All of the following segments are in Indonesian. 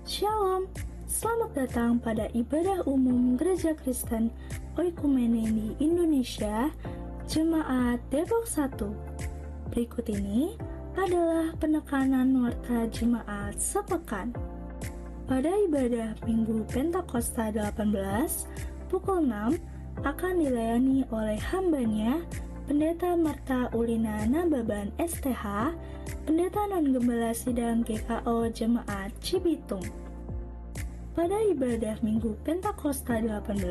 Shalom, selamat datang pada ibadah umum Gereja Kristen Oikumene di Indonesia, Jemaat Depok 1. Berikut ini adalah penekanan warta jemaat sepekan. Pada ibadah Minggu Pentakosta 18, pukul 6, akan dilayani oleh hambanya, Pendeta Marta Ulina Nababan STH, Pendeta Non-Gembala Sidang GKO Jemaat Cibitung. Pada ibadah Minggu Pentakosta 18,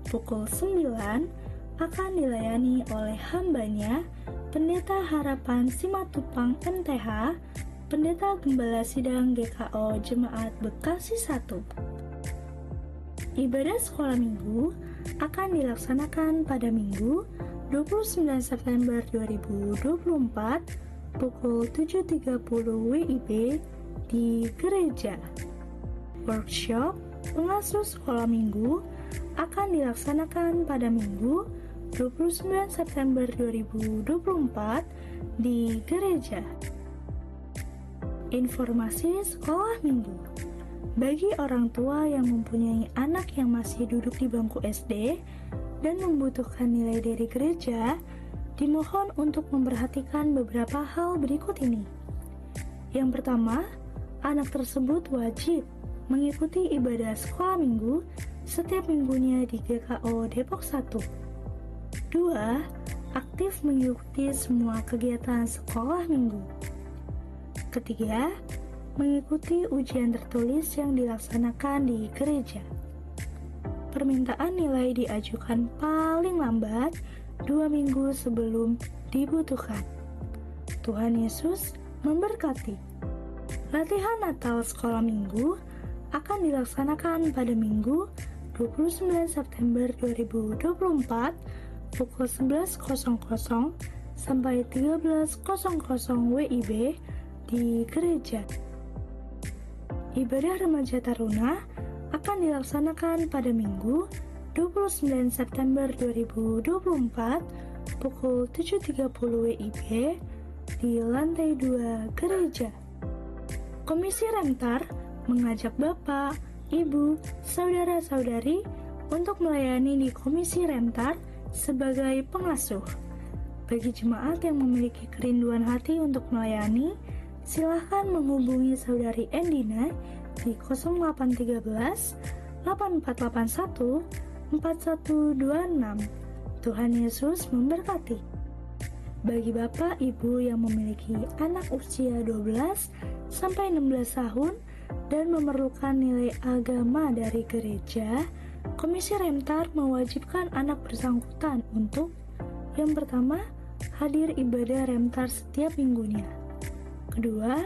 pukul 9, akan dilayani oleh hambanya, Pendeta Harapan Simatupang MTH, Pendeta Gembala Sidang GKO Jemaat Bekasi 1. Ibadah sekolah minggu akan dilaksanakan pada Minggu 29 September 2024 pukul 7.30 WIB di gereja. Workshop pengasuh sekolah minggu akan dilaksanakan pada Minggu 29 September 2024 di gereja. Informasi sekolah minggu. Bagi orang tua yang mempunyai anak yang masih duduk di bangku SD dan membutuhkan nilai dari gereja, dimohon untuk memperhatikan beberapa hal berikut ini. Yang pertama, anak tersebut wajib mengikuti ibadah sekolah minggu setiap minggunya di GKO Depok 1. 2. Aktif mengikuti semua kegiatan sekolah minggu. Ketiga, mengikuti ujian tertulis yang dilaksanakan di gereja. Permintaan nilai diajukan paling lambat 2 minggu sebelum dibutuhkan. Tuhan Yesus memberkati. Latihan Natal sekolah minggu akan dilaksanakan pada Minggu 29 September 2024 pukul 11.00 sampai 13.00 WIB di gereja. Ibadah Remaja Taruna akan dilaksanakan pada Minggu 29 September 2024 pukul 7.30 WIB di lantai 2 gereja. Komisi Remtar mengajak Bapak, Ibu, Saudara-saudari untuk melayani di Komisi Remtar sebagai pengasuh. Bagi jemaat yang memiliki kerinduan hati untuk melayani, silahkan menghubungi Saudari Endina di 0813 8481 4126. Tuhan Yesus memberkati. Bagi Bapak Ibu yang memiliki anak usia 12 sampai 16 tahun dan memerlukan nilai agama dari gereja, Komisi Remtar mewajibkan anak bersangkutan untuk yang pertama, hadir ibadah Remtar setiap minggunya. Kedua,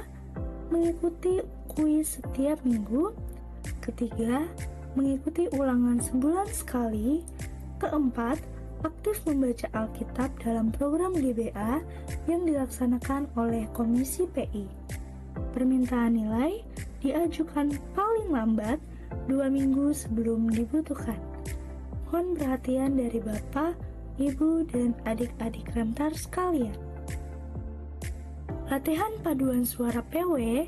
mengikuti kuis setiap minggu. Ketiga, mengikuti ulangan sebulan sekali. Keempat, aktif membaca Alkitab dalam program GBA yang dilaksanakan oleh Komisi PI. Permintaan nilai diajukan paling lambat 2 minggu sebelum dibutuhkan. Mohon perhatian dari Bapak, Ibu, dan adik-adik Remtar sekalian. Latihan paduan suara PW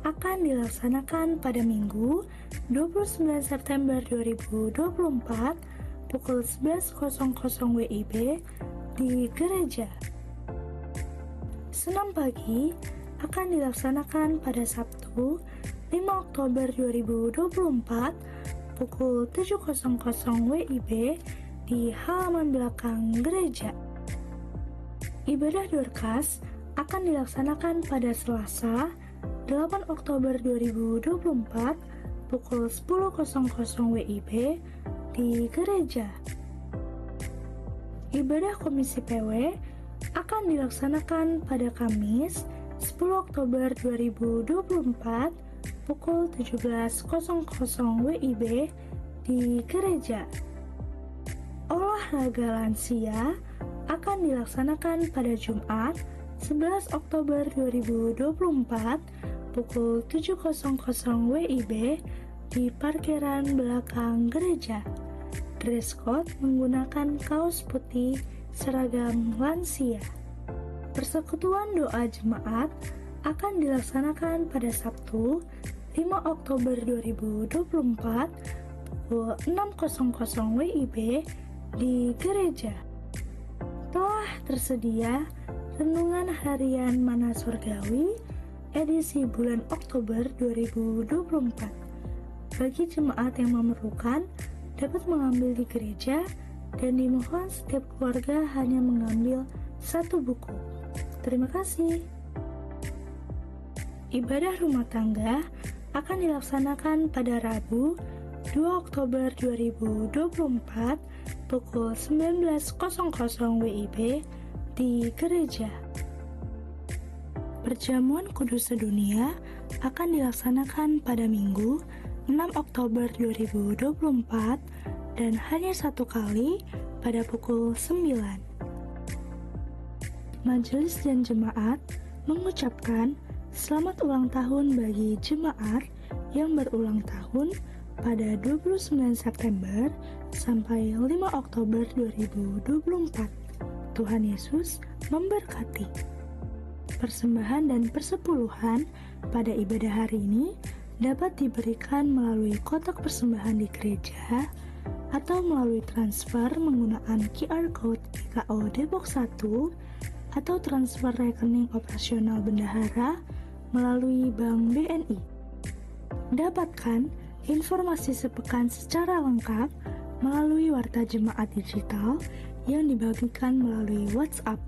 akan dilaksanakan pada Minggu 29 September 2024 pukul 11.00 WIB di gereja. Senam pagi akan dilaksanakan pada Sabtu 5 Oktober 2024 pukul 7.00 WIB di halaman belakang gereja. Ibadah Dorcas akan dilaksanakan pada Selasa 8 Oktober 2024 pukul 10.00 WIB di gereja. Ibadah Komisi PW akan dilaksanakan pada Kamis 10 Oktober 2024 pukul 17.00 WIB di gereja. Olahraga lansia akan dilaksanakan pada Jumat 11 Oktober 2024 pukul 7.00 WIB di parkiran belakang gereja. Dress code menggunakan kaos putih seragam lansia. Persekutuan doa jemaat akan dilaksanakan pada Sabtu 5 Oktober 2024 pukul 6.00 WIB di gereja. Telah tersedia Renungan Harian Mana Surgawi edisi bulan Oktober 2024. Bagi jemaat yang memerlukan, dapat mengambil di gereja dan dimohon setiap keluarga hanya mengambil satu buku. Terima kasih. Ibadah rumah tangga akan dilaksanakan pada Rabu 2 Oktober 2024 pukul 19.00 WIB di gereja. Perjamuan Kudus Sedunia akan dilaksanakan pada Minggu 6 Oktober 2024 dan hanya satu kali pada pukul 9. Majelis dan jemaat mengucapkan selamat ulang tahun bagi jemaat yang berulang tahun pada 29 September sampai 5 Oktober 2024. Tuhan Yesus memberkati. Persembahan dan persepuluhan pada ibadah hari ini dapat diberikan melalui kotak persembahan di gereja atau melalui transfer menggunakan QR Code GKO Depok 1 atau transfer rekening operasional bendahara melalui Bank BNI. Dapatkan informasi sepekan secara lengkap melalui Warta Jemaat Digital yang dibagikan melalui WhatsApp.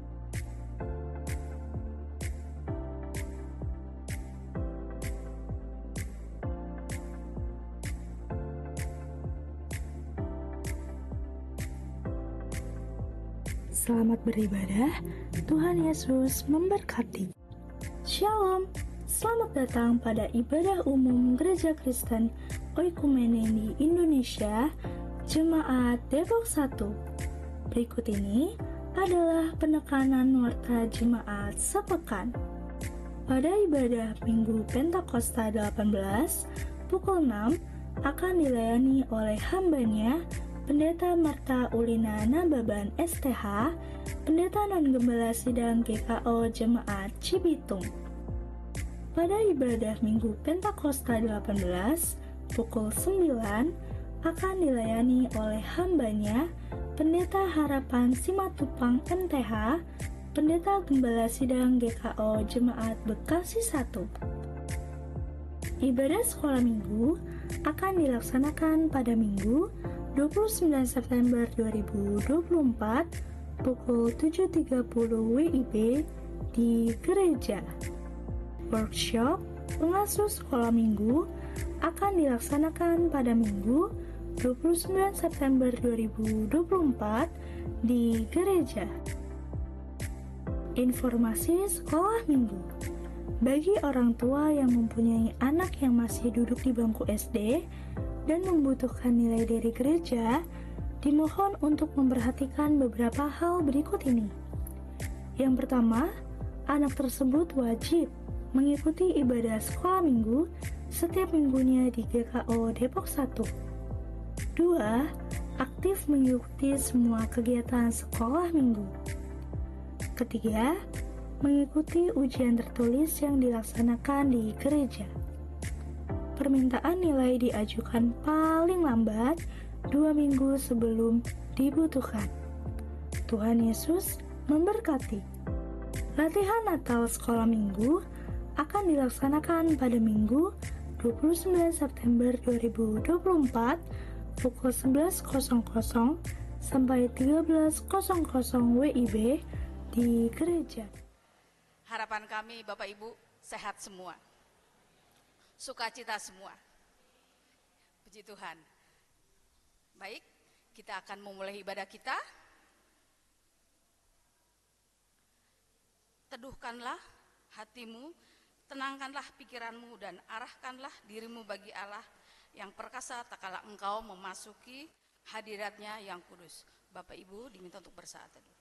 Selamat beribadah, Tuhan Yesus memberkati. Shalom, selamat datang pada ibadah umum Gereja Kristen Oikumene di Indonesia, Jemaat Depok 1. Berikut ini adalah penekanan warta jemaat sepekan. Pada ibadah Minggu Pentakosta 18, pukul 6 akan dilayani oleh hambanya Pendeta Marta Ulina Nababan STH, Pendeta Non-Gembala Sidang GKO Jemaat Cibitung. Pada ibadah Minggu Pentakosta 18, pukul 9, akan dilayani oleh hambanya Pendeta Harapan Simatupang MTH, Pendeta Gembala Sidang GKO Jemaat Bekasi 1. Ibadah sekolah minggu akan dilaksanakan pada Minggu 29 September 2024 pukul 7.30 WIB di gereja. Workshop pengasuh sekolah minggu akan dilaksanakan pada Minggu 29 September 2024 di gereja. Informasi sekolah minggu. Bagi orang tua yang mempunyai anak yang masih duduk di bangku SD dan membutuhkan nilai dari gereja, dimohon untuk memperhatikan beberapa hal berikut ini. Yang pertama, anak tersebut wajib mengikuti ibadah sekolah minggu setiap minggunya di GKO Depok 1. 2. Aktif mengikuti semua kegiatan sekolah minggu. Ketiga, mengikuti ujian tertulis yang dilaksanakan di gereja. Permintaan nilai diajukan paling lambat 2 minggu sebelum dibutuhkan. Tuhan Yesus memberkati. Latihan Natal sekolah minggu akan dilaksanakan pada Minggu 29 September 2024 pukul 11.00 sampai 13.00 WIB di gereja. Harapan kami Bapak Ibu sehat semua, sukacita semua. Puji Tuhan. Baik, kita akan memulai ibadah kita. Teduhkanlah hatimu, tenangkanlah pikiranmu dan arahkanlah dirimu bagi Allah yang perkasa tak kala engkau memasuki hadiratnya yang kudus. Bapak Ibu diminta untuk bersaat teduh.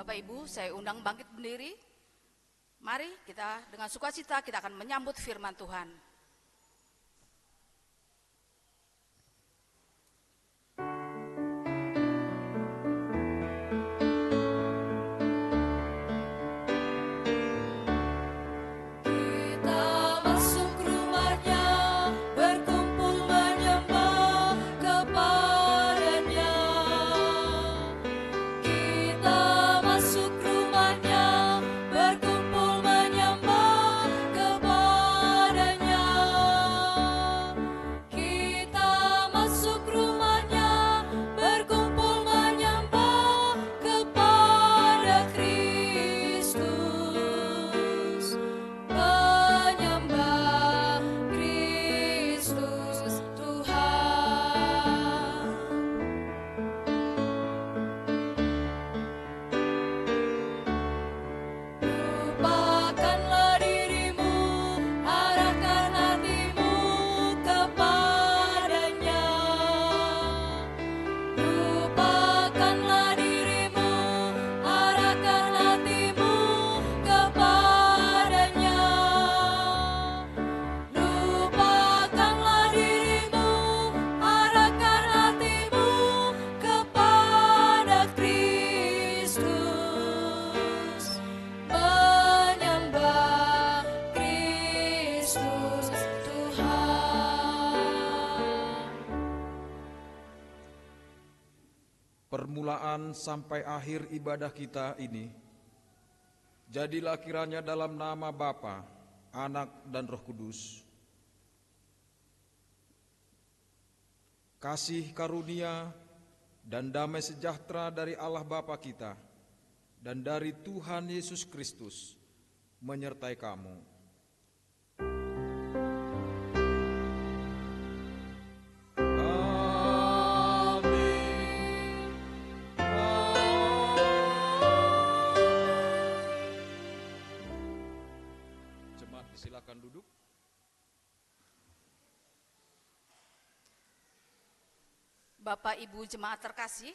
Bapak Ibu, saya undang bangkit berdiri. Mari kita dengan sukacita kita akan menyambut firman Tuhan. Permulaan sampai akhir ibadah kita ini, jadilah kiranya dalam nama Bapa, Anak, dan Roh Kudus, kasih karunia dan damai sejahtera dari Allah Bapa kita dan dari Tuhan Yesus Kristus menyertai kamu. Silakan duduk. Bapak Ibu jemaat terkasih,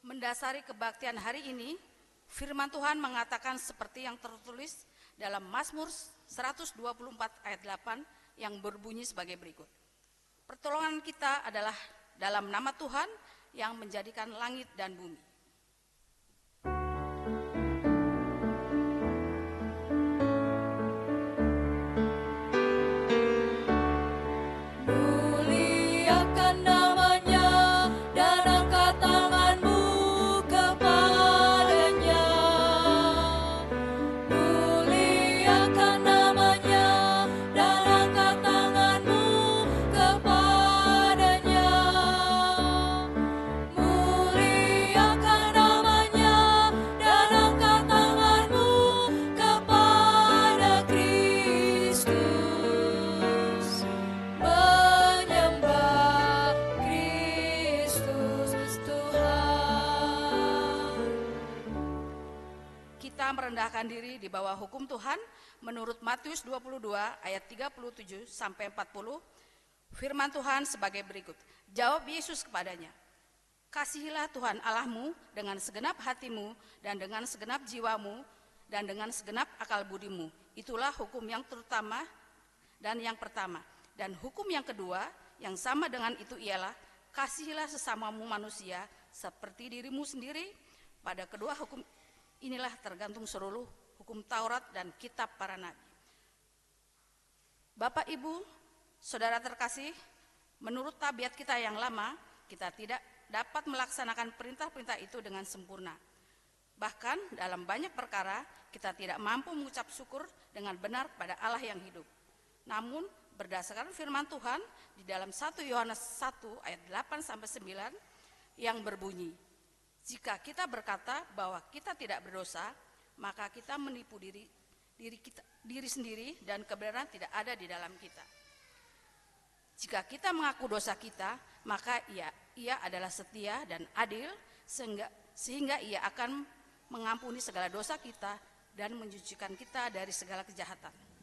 mendasari kebaktian hari ini, firman Tuhan mengatakan seperti yang tertulis dalam Mazmur 124 ayat 8 yang berbunyi sebagai berikut. Pertolongan kita adalah dalam nama Tuhan yang menjadikan langit dan bumi. Merendahkan diri di bawah hukum Tuhan menurut Matius 22 ayat 37 sampai 40. Firman Tuhan sebagai berikut. Jawab Yesus kepadanya, kasihilah Tuhan Allahmu dengan segenap hatimu dan dengan segenap jiwamu dan dengan segenap akal budimu. Itulah hukum yang terutama dan yang pertama. Dan hukum yang kedua yang sama dengan itu ialah kasihilah sesamamu manusia seperti dirimu sendiri. Pada kedua hukum inilah tergantung seluruh hukum Taurat dan kitab para nabi. Bapak, Ibu, saudara terkasih, menurut tabiat kita yang lama, kita tidak dapat melaksanakan perintah-perintah itu dengan sempurna. Bahkan dalam banyak perkara, kita tidak mampu mengucap syukur dengan benar pada Allah yang hidup. Namun, berdasarkan firman Tuhan di dalam 1 Yohanes 1 ayat 8-9 yang berbunyi, jika kita berkata bahwa kita tidak berdosa, maka kita menipu diri sendiri dan kebenaran tidak ada di dalam kita. Jika kita mengaku dosa kita, maka ia adalah setia dan adil sehingga ia akan mengampuni segala dosa kita dan mencucikan kita dari segala kejahatan.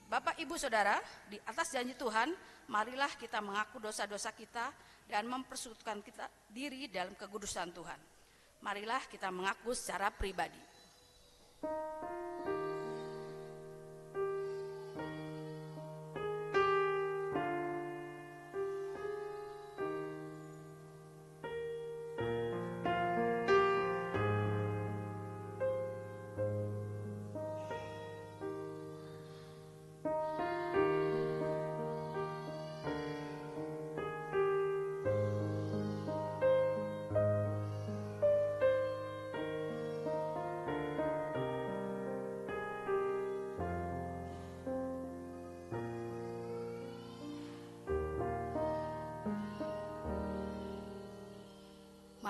Bapak, Ibu, Saudara, di atas janji Tuhan, marilah kita mengaku dosa-dosa kita dan mempersekutukan kita diri dalam kekudusan Tuhan. Marilah kita mengaku secara pribadi.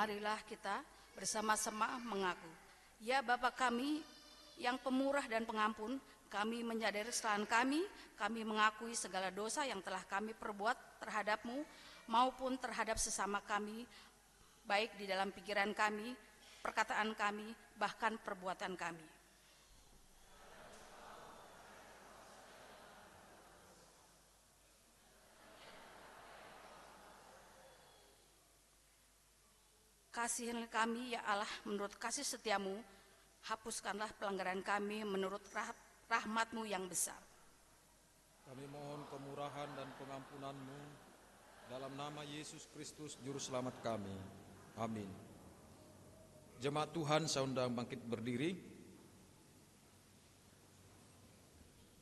Marilah kita bersama-sama mengaku. Ya Bapa kami yang pemurah dan pengampun, kami menyadari kesalahan kami mengakui segala dosa yang telah kami perbuat terhadap-Mu maupun terhadap sesama kami, baik di dalam pikiran kami, perkataan kami, bahkan perbuatan kami. Kasihilah kami ya Allah menurut kasih setiamu, hapuskanlah pelanggaran kami menurut rahmat-Mu yang besar. Kami mohon kemurahan dan pengampunan-Mu dalam nama Yesus Kristus Juru Selamat kami. Amin. Jemaat Tuhan, saya undang bangkit berdiri.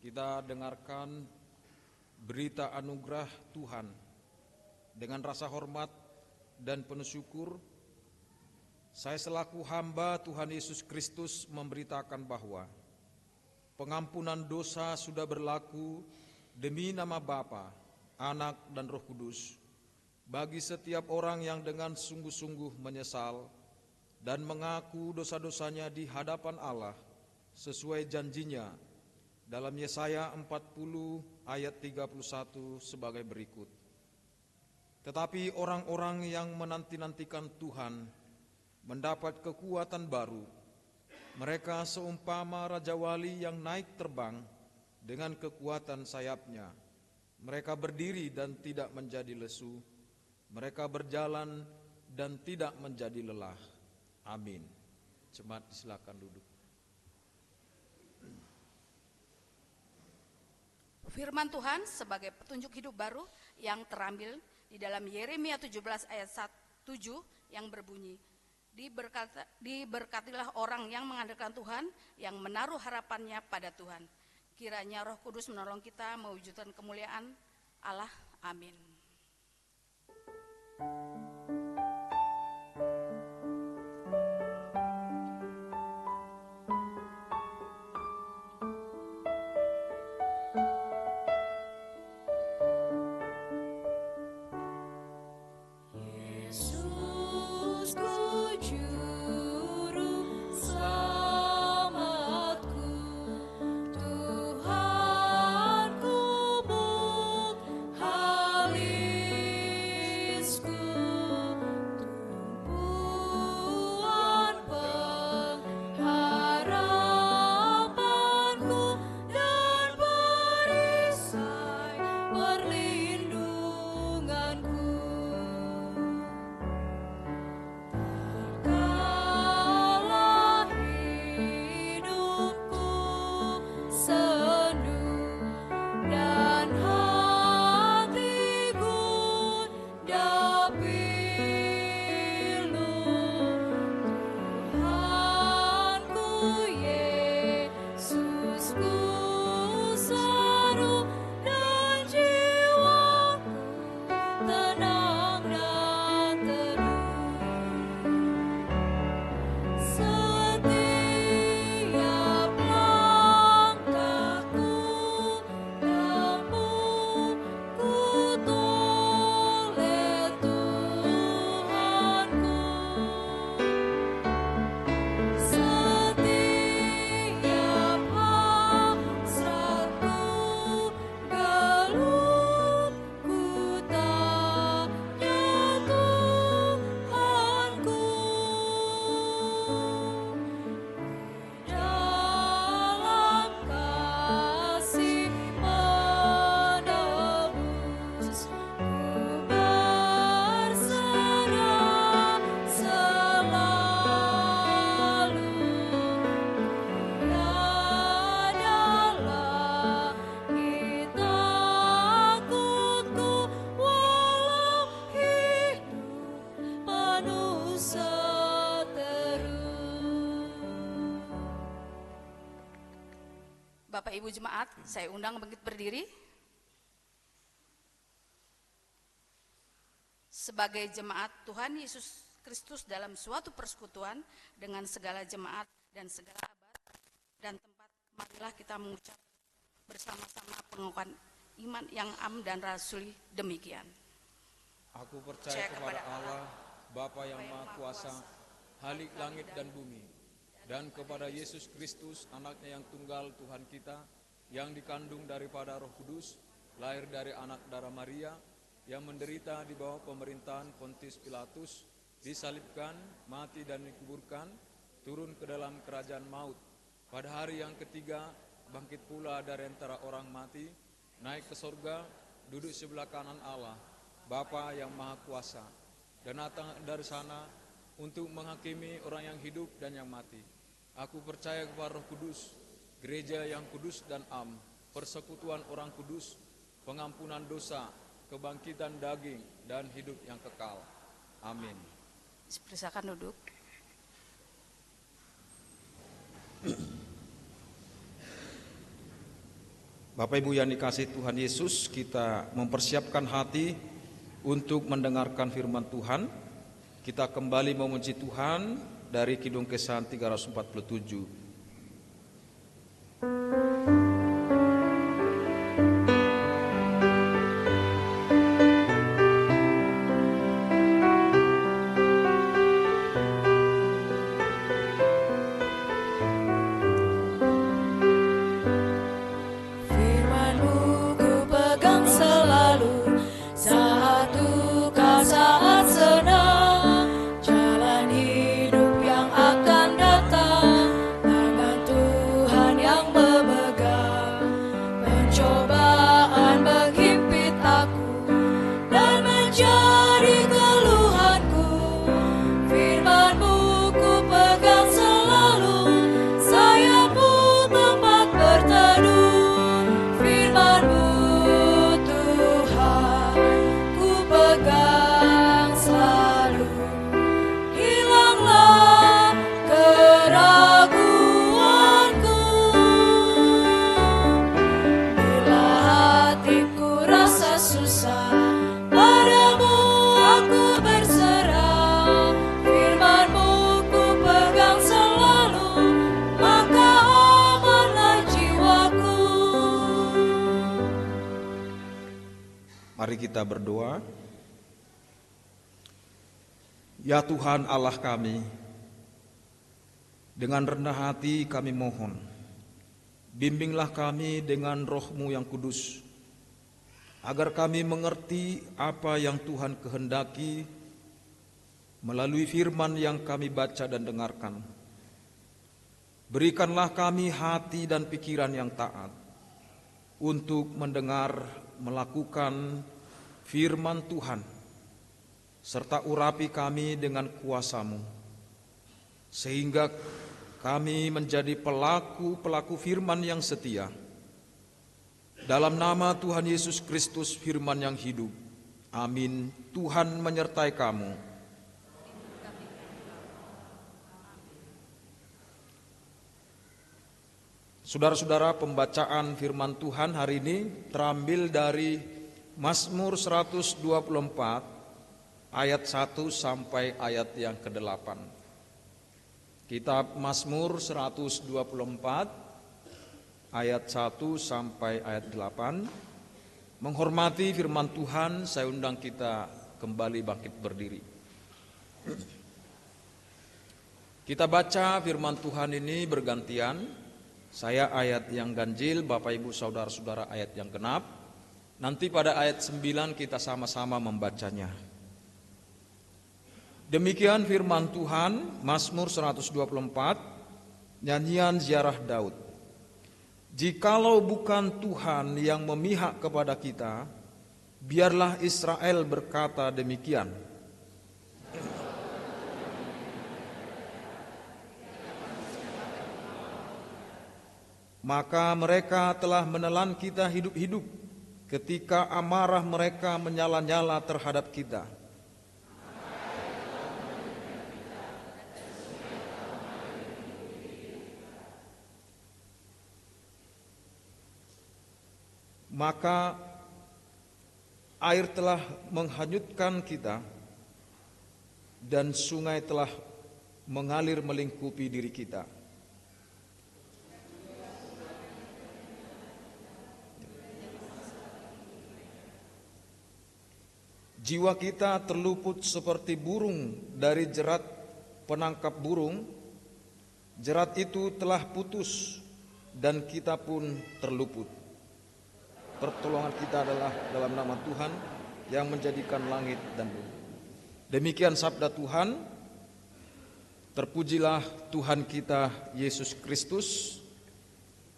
Kita dengarkan berita anugerah Tuhan dengan rasa hormat dan penuh syukur. Saya selaku hamba Tuhan Yesus Kristus memberitakan bahwa pengampunan dosa sudah berlaku demi nama Bapa, Anak, dan Roh Kudus bagi setiap orang yang dengan sungguh-sungguh menyesal dan mengaku dosa-dosanya di hadapan Allah sesuai janjinya dalam Yesaya 40 ayat 31 sebagai berikut. Tetapi orang-orang yang menanti-nantikan Tuhan mendapat kekuatan baru. Mereka seumpama Raja Wali yang naik terbang dengan kekuatan sayapnya. Mereka berdiri dan tidak menjadi lesu. Mereka berjalan dan tidak menjadi lelah. Amin. Jemaat silakan duduk. Firman Tuhan sebagai petunjuk hidup baru yang terambil di dalam Yeremia 17 ayat 7 yang berbunyi, Diberkatilah orang yang mengandalkan Tuhan, yang menaruh harapannya pada Tuhan. Kiranya Roh Kudus menolong kita mewujudkan kemuliaan Allah. Amin. Halisku Bapak Ibu Jemaat, saya undang bangkit berdiri. Sebagai jemaat Tuhan Yesus Kristus dalam suatu persekutuan dengan segala jemaat dan segala abad dan tempat, marilah kita mengucap bersama-sama pengakuan iman yang am dan rasuli demikian. Aku percaya kepada Allah, Bapa yang Maha Kuasa, Halik langit dan bumi, dan kepada Yesus Kristus, anaknya yang tunggal Tuhan kita, yang dikandung daripada Roh Kudus, lahir dari anak darah Maria, yang menderita di bawah pemerintahan Pontius Pilatus, disalibkan, mati dan dikuburkan, turun ke dalam kerajaan maut. Pada hari yang ketiga, bangkit pula dari antara orang mati, naik ke sorga, duduk sebelah kanan Allah, Bapa yang Maha Kuasa, dan datang dari sana untuk menghakimi orang yang hidup dan yang mati. Aku percaya kepada Roh Kudus, gereja yang kudus dan am, persekutuan orang kudus, pengampunan dosa, kebangkitan daging, dan hidup yang kekal. Amin. Silakan duduk. Bapak Ibu yang dikasihi Tuhan Yesus, kita mempersiapkan hati untuk mendengarkan firman Tuhan. Kita kembali memuji Tuhan dari Kidung Kesan 347. Mari kita berdoa. Ya Tuhan Allah kami, dengan rendah hati kami mohon, bimbinglah kami dengan Roh-Mu yang kudus, agar kami mengerti apa yang Tuhan kehendaki melalui firman yang kami baca dan dengarkan. Berikanlah kami hati dan pikiran yang taat untuk mendengar, melakukan firman Tuhan, serta urapi kami dengan kuasa-Mu, sehingga kami menjadi pelaku-pelaku firman yang setia. Dalam nama Tuhan Yesus Kristus, firman yang hidup. Amin. Tuhan menyertai kamu. Saudara-saudara, pembacaan firman Tuhan hari ini terambil dari Mazmur 124 ayat 1 sampai ayat yang ke-8. Kitab Mazmur 124 ayat 1 sampai ayat 8. Menghormati firman Tuhan, saya undang kita kembali bangkit berdiri. Kita baca firman Tuhan ini bergantian. Saya ayat yang ganjil, Bapak Ibu Saudara-saudara ayat yang genap. Nanti pada ayat 9 kita sama-sama membacanya. Demikian firman Tuhan, Mazmur 124, nyanyian ziarah Daud. Jikalau bukan Tuhan yang memihak kepada kita, biarlah Israel berkata demikian. Maka mereka telah menelan kita hidup-hidup ketika amarah mereka menyala-nyala terhadap kita. maka air telah menghanyutkan kita dan sungai telah mengalir melingkupi diri kita. Jiwa kita terluput seperti burung dari jerat penangkap burung. Jerat itu telah putus dan kita pun terluput. Pertolongan kita adalah dalam nama Tuhan yang menjadikan langit dan bumi. Demikian sabda Tuhan. Terpujilah Tuhan kita Yesus Kristus.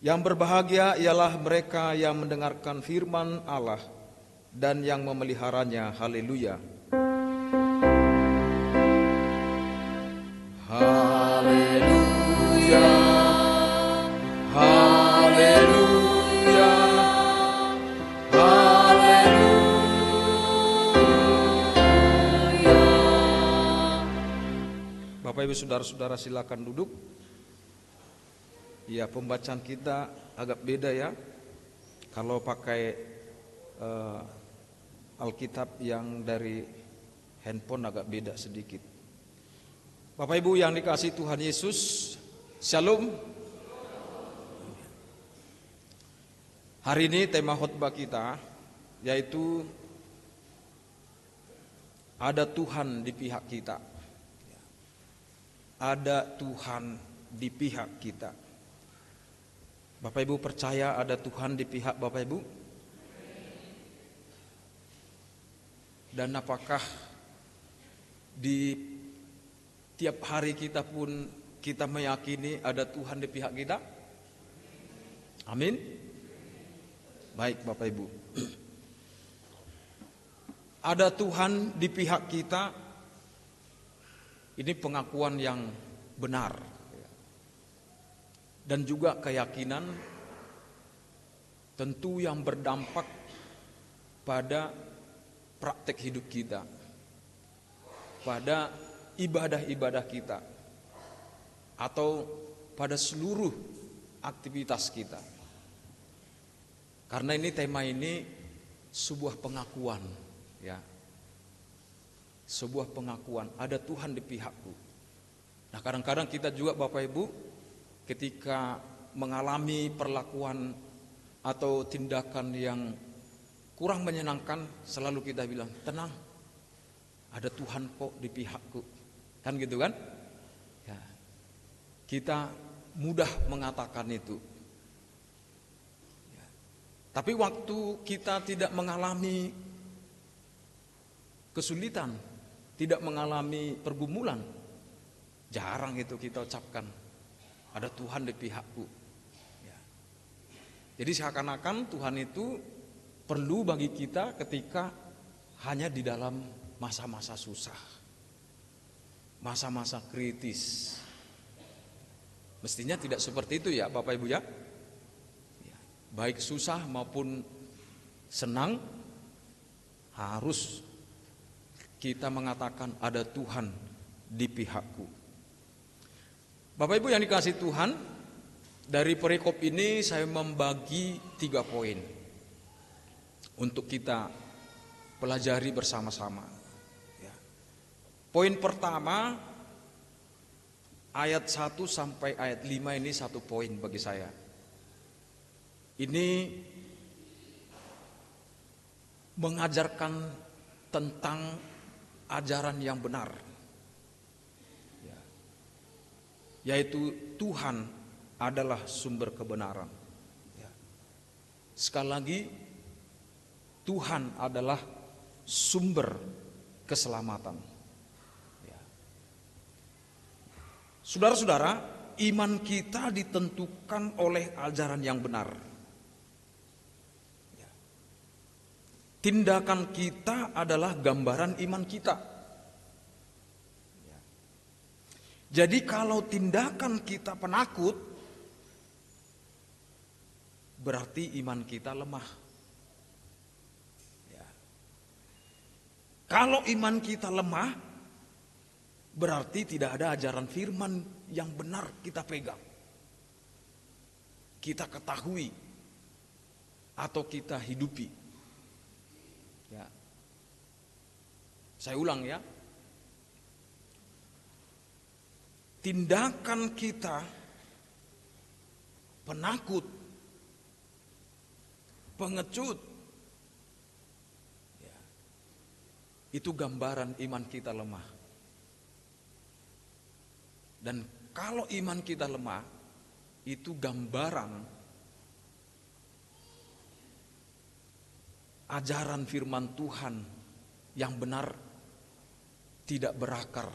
Yang berbahagia ialah mereka yang mendengarkan firman Allah dan yang memeliharanya. Haleluya. Haleluya. Haleluya. Haleluya. Bapak Ibu saudara-saudara silakan duduk. Ya, pembacaan kita agak beda ya. Kalau pakai Alkitab yang dari handphone agak beda sedikit. Bapak Ibu yang dikasihi Tuhan Yesus, Shalom. Hari ini tema khotbah kita yaitu ada Tuhan di pihak kita. Ada Tuhan di pihak kita. Bapak Ibu percaya ada Tuhan di pihak Bapak Ibu? Dan apakah di tiap hari kita pun kita meyakini ada Tuhan di pihak kita? Amin. Baik Bapak Ibu. Ada Tuhan di pihak kita. Ini pengakuan yang benar. Dan juga keyakinan tentu yang berdampak pada praktek hidup kita, pada ibadah-ibadah kita, atau pada seluruh aktivitas kita. Karena ini tema ini sebuah pengakuan, ya, sebuah pengakuan ada Tuhan di pihakku. Nah, kadang-kadang kita juga Bapak Ibu ketika mengalami perlakuan atau tindakan yang kurang menyenangkan, selalu kita bilang, tenang, ada Tuhan kok di pihakku. Kan gitu kan? Ya. Kita mudah mengatakan itu. Ya. Tapi waktu kita tidak mengalami kesulitan, tidak mengalami pergumulan, jarang itu kita ucapkan, ada Tuhan di pihakku. Ya. Jadi seakan-akan Tuhan itu perlu bagi kita ketika hanya di dalam masa-masa susah, masa-masa kritis. Mestinya tidak seperti itu ya Bapak Ibu ya. Baik susah maupun senang harus kita mengatakan ada Tuhan di pihakku. Bapak Ibu yang dikasihi Tuhan, dari perikop ini saya membagi 3 poin untuk kita pelajari bersama-sama. Ya. Poin pertama, ayat 1 sampai ayat 5 ini 1 poin bagi saya. Ini mengajarkan tentang ajaran yang benar, ya, yaitu Tuhan adalah sumber kebenaran. Ya. Sekali lagi, Tuhan adalah sumber keselamatan. Ya. Saudara-saudara, iman kita ditentukan oleh ajaran yang benar. Ya. Tindakan kita adalah gambaran iman kita. Ya. Jadi kalau tindakan kita penakut, berarti iman kita lemah. Kalau iman kita lemah, berarti tidak ada ajaran firman yang benar kita pegang, kita ketahui. atau kita hidupi. Ya. Saya ulang ya. Tindakan kita penakut, pengecut, ya, itu gambaran iman kita lemah. Dan kalau iman kita lemah, itu gambaran ajaran firman Tuhan yang benar tidak berakar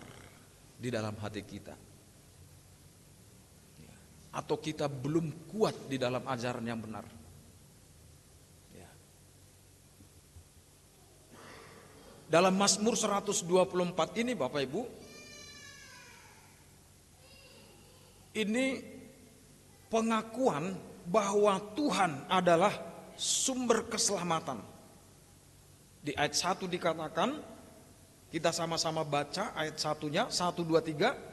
di dalam hati kita. Atau kita belum kuat di dalam ajaran yang benar. Ya. Dalam Mazmur 124 ini Bapak Ibu, ini pengakuan bahwa Tuhan adalah sumber keselamatan. Di ayat 1 dikatakan, kita sama-sama baca ayat 1-nya, 1, 2, 3.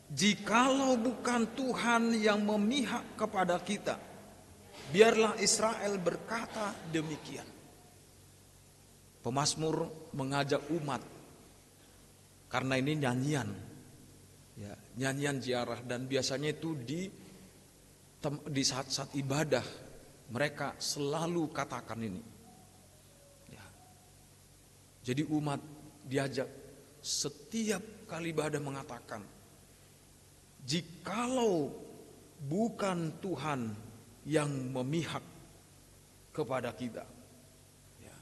Jikalau bukan Tuhan yang memihak kepada kita, biarlah Israel berkata demikian. Pemazmur mengajak umat, karena ini nyanyian, ya, nyanyian ziarah, dan biasanya itu di saat-saat ibadah mereka selalu katakan ini. Ya. Jadi umat diajak setiap kali ibadah mengatakan, jikalau bukan Tuhan yang memihak kepada kita. Ya.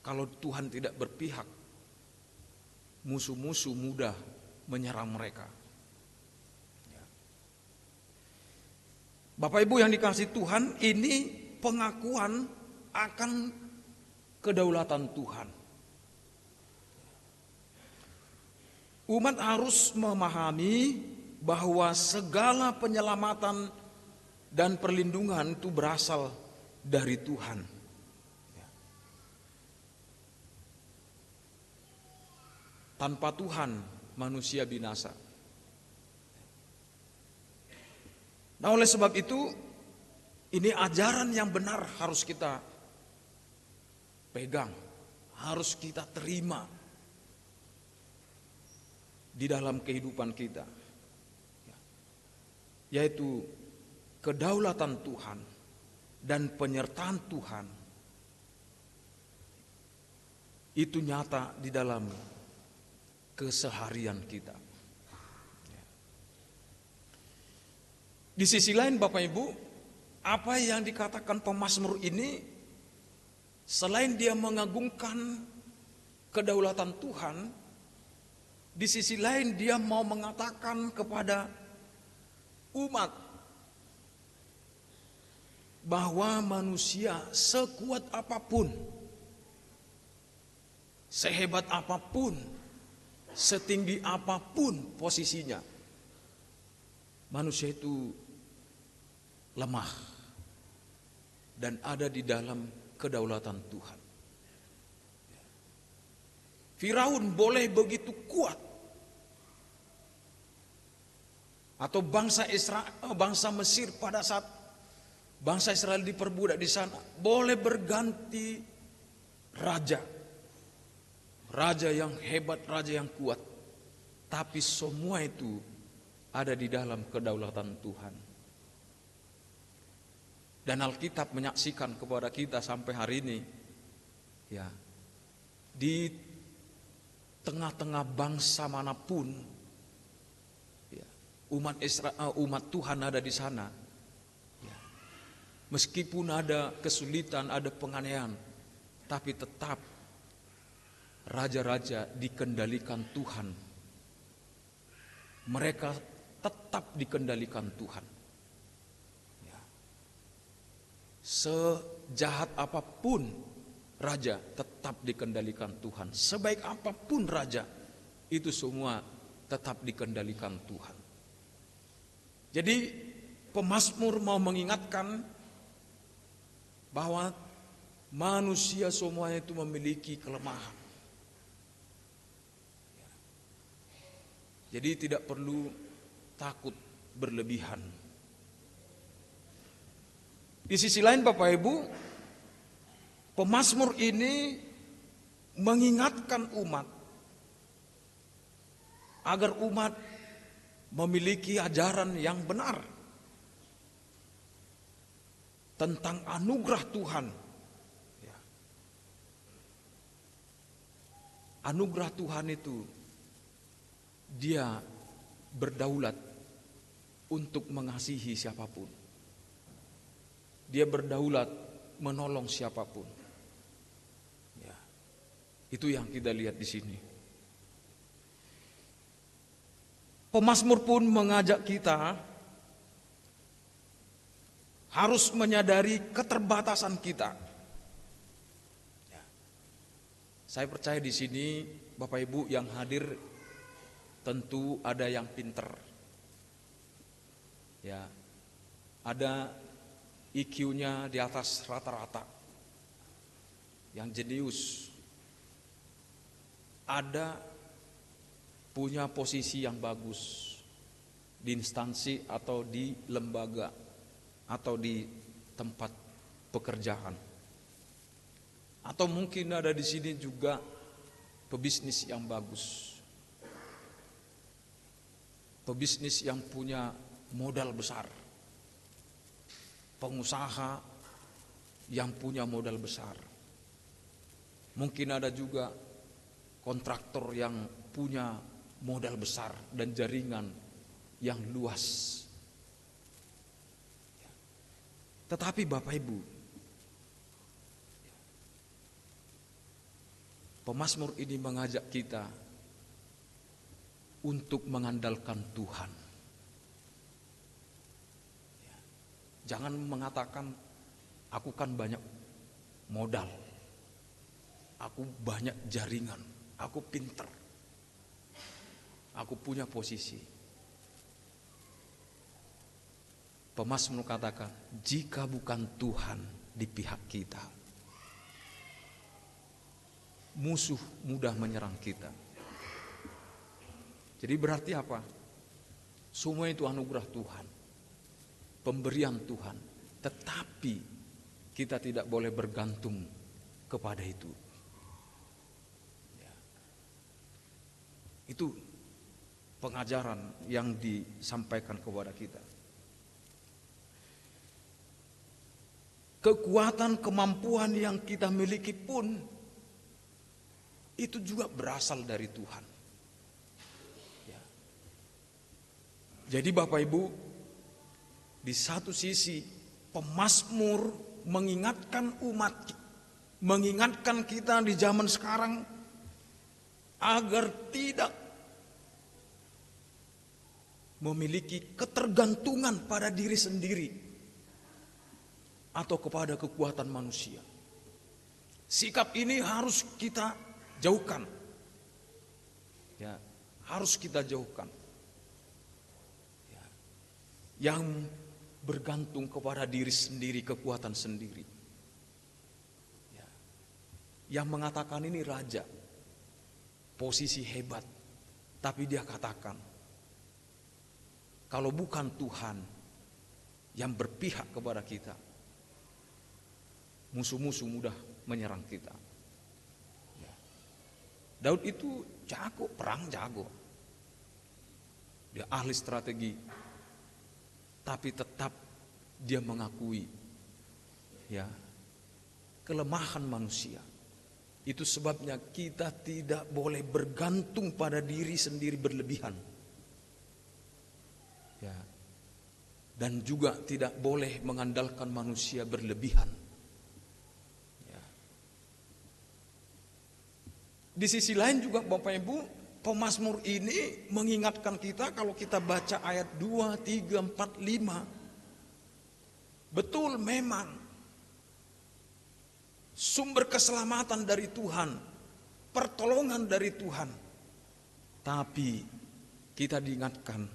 Kalau Tuhan tidak berpihak, musuh-musuh mudah menyerang mereka. Ya. Bapak Ibu yang dikasihi Tuhan, ini pengakuan akan kedaulatan Tuhan. Umat harus memahami bahwa segala penyelamatan dan perlindungan itu berasal dari Tuhan. Tanpa Tuhan, manusia binasa. Nah, oleh sebab itu, ini ajaran yang benar harus kita pegang, harus kita terima di dalam kehidupan kita, yaitu kedaulatan Tuhan dan penyertaan Tuhan itu nyata di dalam keseharian kita. Di sisi lain Bapak Ibu, apa yang dikatakan pemazmur ini, selain dia mengagungkan kedaulatan Tuhan, di sisi lain dia mau mengatakan kepada umat bahwa manusia sekuat apapun, sehebat apapun, setinggi apapun posisinya, manusia itu lemah dan ada di dalam kedaulatan Tuhan. Firaun boleh begitu kuat, atau bangsa Mesir pada saat bangsa Israel diperbudak di sana boleh berganti raja yang hebat, raja yang kuat, tapi semua itu ada di dalam kedaulatan Tuhan. Dan Alkitab menyaksikan kepada kita sampai hari ini, ya, di tengah-tengah bangsa manapun, umat Tuhan ada di sana. Ya. Meskipun ada kesulitan, ada penganiayaan, tapi tetap raja-raja dikendalikan Tuhan. Mereka tetap dikendalikan Tuhan. Ya. Sejahat apapun raja tetap dikendalikan Tuhan. Sebaik apapun raja, itu semua tetap dikendalikan Tuhan. Jadi pemazmur mau mengingatkan bahwa manusia semuanya itu memiliki kelemahan. Jadi tidak perlu takut berlebihan. Di sisi lain Bapak Ibu, pemazmur ini mengingatkan umat agar umat memiliki ajaran yang benar tentang anugerah Tuhan. Anugerah Tuhan itu Dia berdaulat untuk mengasihi siapapun. Dia berdaulat menolong siapapun. Ya, itu yang kita lihat di sini. Pemazmur pun mengajak kita harus menyadari keterbatasan kita. Ya. Saya percaya di sini Bapak Ibu yang hadir tentu ada yang pinter. Ya. Ada IQ-nya di atas rata-rata. Yang jenius. Ada punya posisi yang bagus di instansi atau di lembaga atau di tempat pekerjaan. Atau mungkin ada di sini juga pebisnis yang bagus. Pebisnis yang punya modal besar. Pengusaha yang punya modal besar. Mungkin ada juga kontraktor yang punya modal besar dan jaringan yang luas. Tetapi Bapak Ibu, pemazmur ini mengajak kita untuk mengandalkan Tuhan. Jangan mengatakan aku kan banyak modal, aku banyak jaringan, aku pinter, aku punya posisi. Pemazmur katakan, jika bukan Tuhan di pihak kita, musuh mudah menyerang kita. Jadi berarti apa? Semua itu anugerah Tuhan, pemberian Tuhan. Tetapi kita tidak boleh bergantung kepada itu. Ya. Itu pengajaran yang disampaikan kepada kita. Kekuatan, kemampuan yang kita miliki pun itu juga berasal dari Tuhan. Ya. Jadi Bapak Ibu, di satu sisi pemazmur mengingatkan umat, mengingatkan kita di zaman sekarang agar tidak memiliki ketergantungan pada diri sendiri atau kepada kekuatan manusia. Sikap ini harus kita jauhkan. Ya, harus kita jauhkan. Ya. Yang bergantung kepada diri sendiri, kekuatan sendiri. Ya. Yang mengatakan ini raja, posisi hebat, tapi dia katakan, kalau bukan Tuhan yang berpihak kepada kita, musuh-musuh mudah menyerang kita. Ya. Daud itu jago, perang jago. Dia ahli strategi. Tapi tetap dia mengakui ya kelemahan manusia. Itu sebabnya kita tidak boleh bergantung pada diri sendiri berlebihan. Ya. Dan juga tidak boleh mengandalkan manusia berlebihan. Di sisi lain juga Bapak Ibu, pemazmur ini mengingatkan kita kalau kita baca ayat 2, 3, 4, 5. Betul memang sumber keselamatan dari Tuhan, pertolongan dari Tuhan. Tapi kita diingatkan,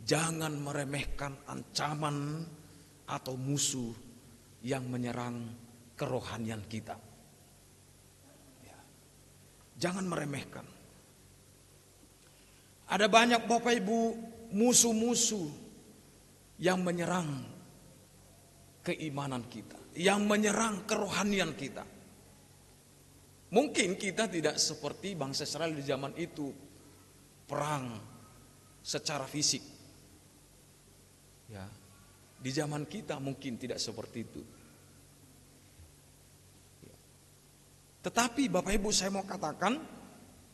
jangan meremehkan ancaman atau musuh yang menyerang kerohanian kita. Jangan meremehkan. Ada banyak Bapak Ibu musuh-musuh yang menyerang keimanan kita, yang menyerang kerohanian kita. Mungkin kita tidak seperti bangsa Israel di zaman itu, perang secara fisik. Ya, di zaman kita mungkin tidak seperti itu. Tetapi Bapak Ibu, saya mau katakan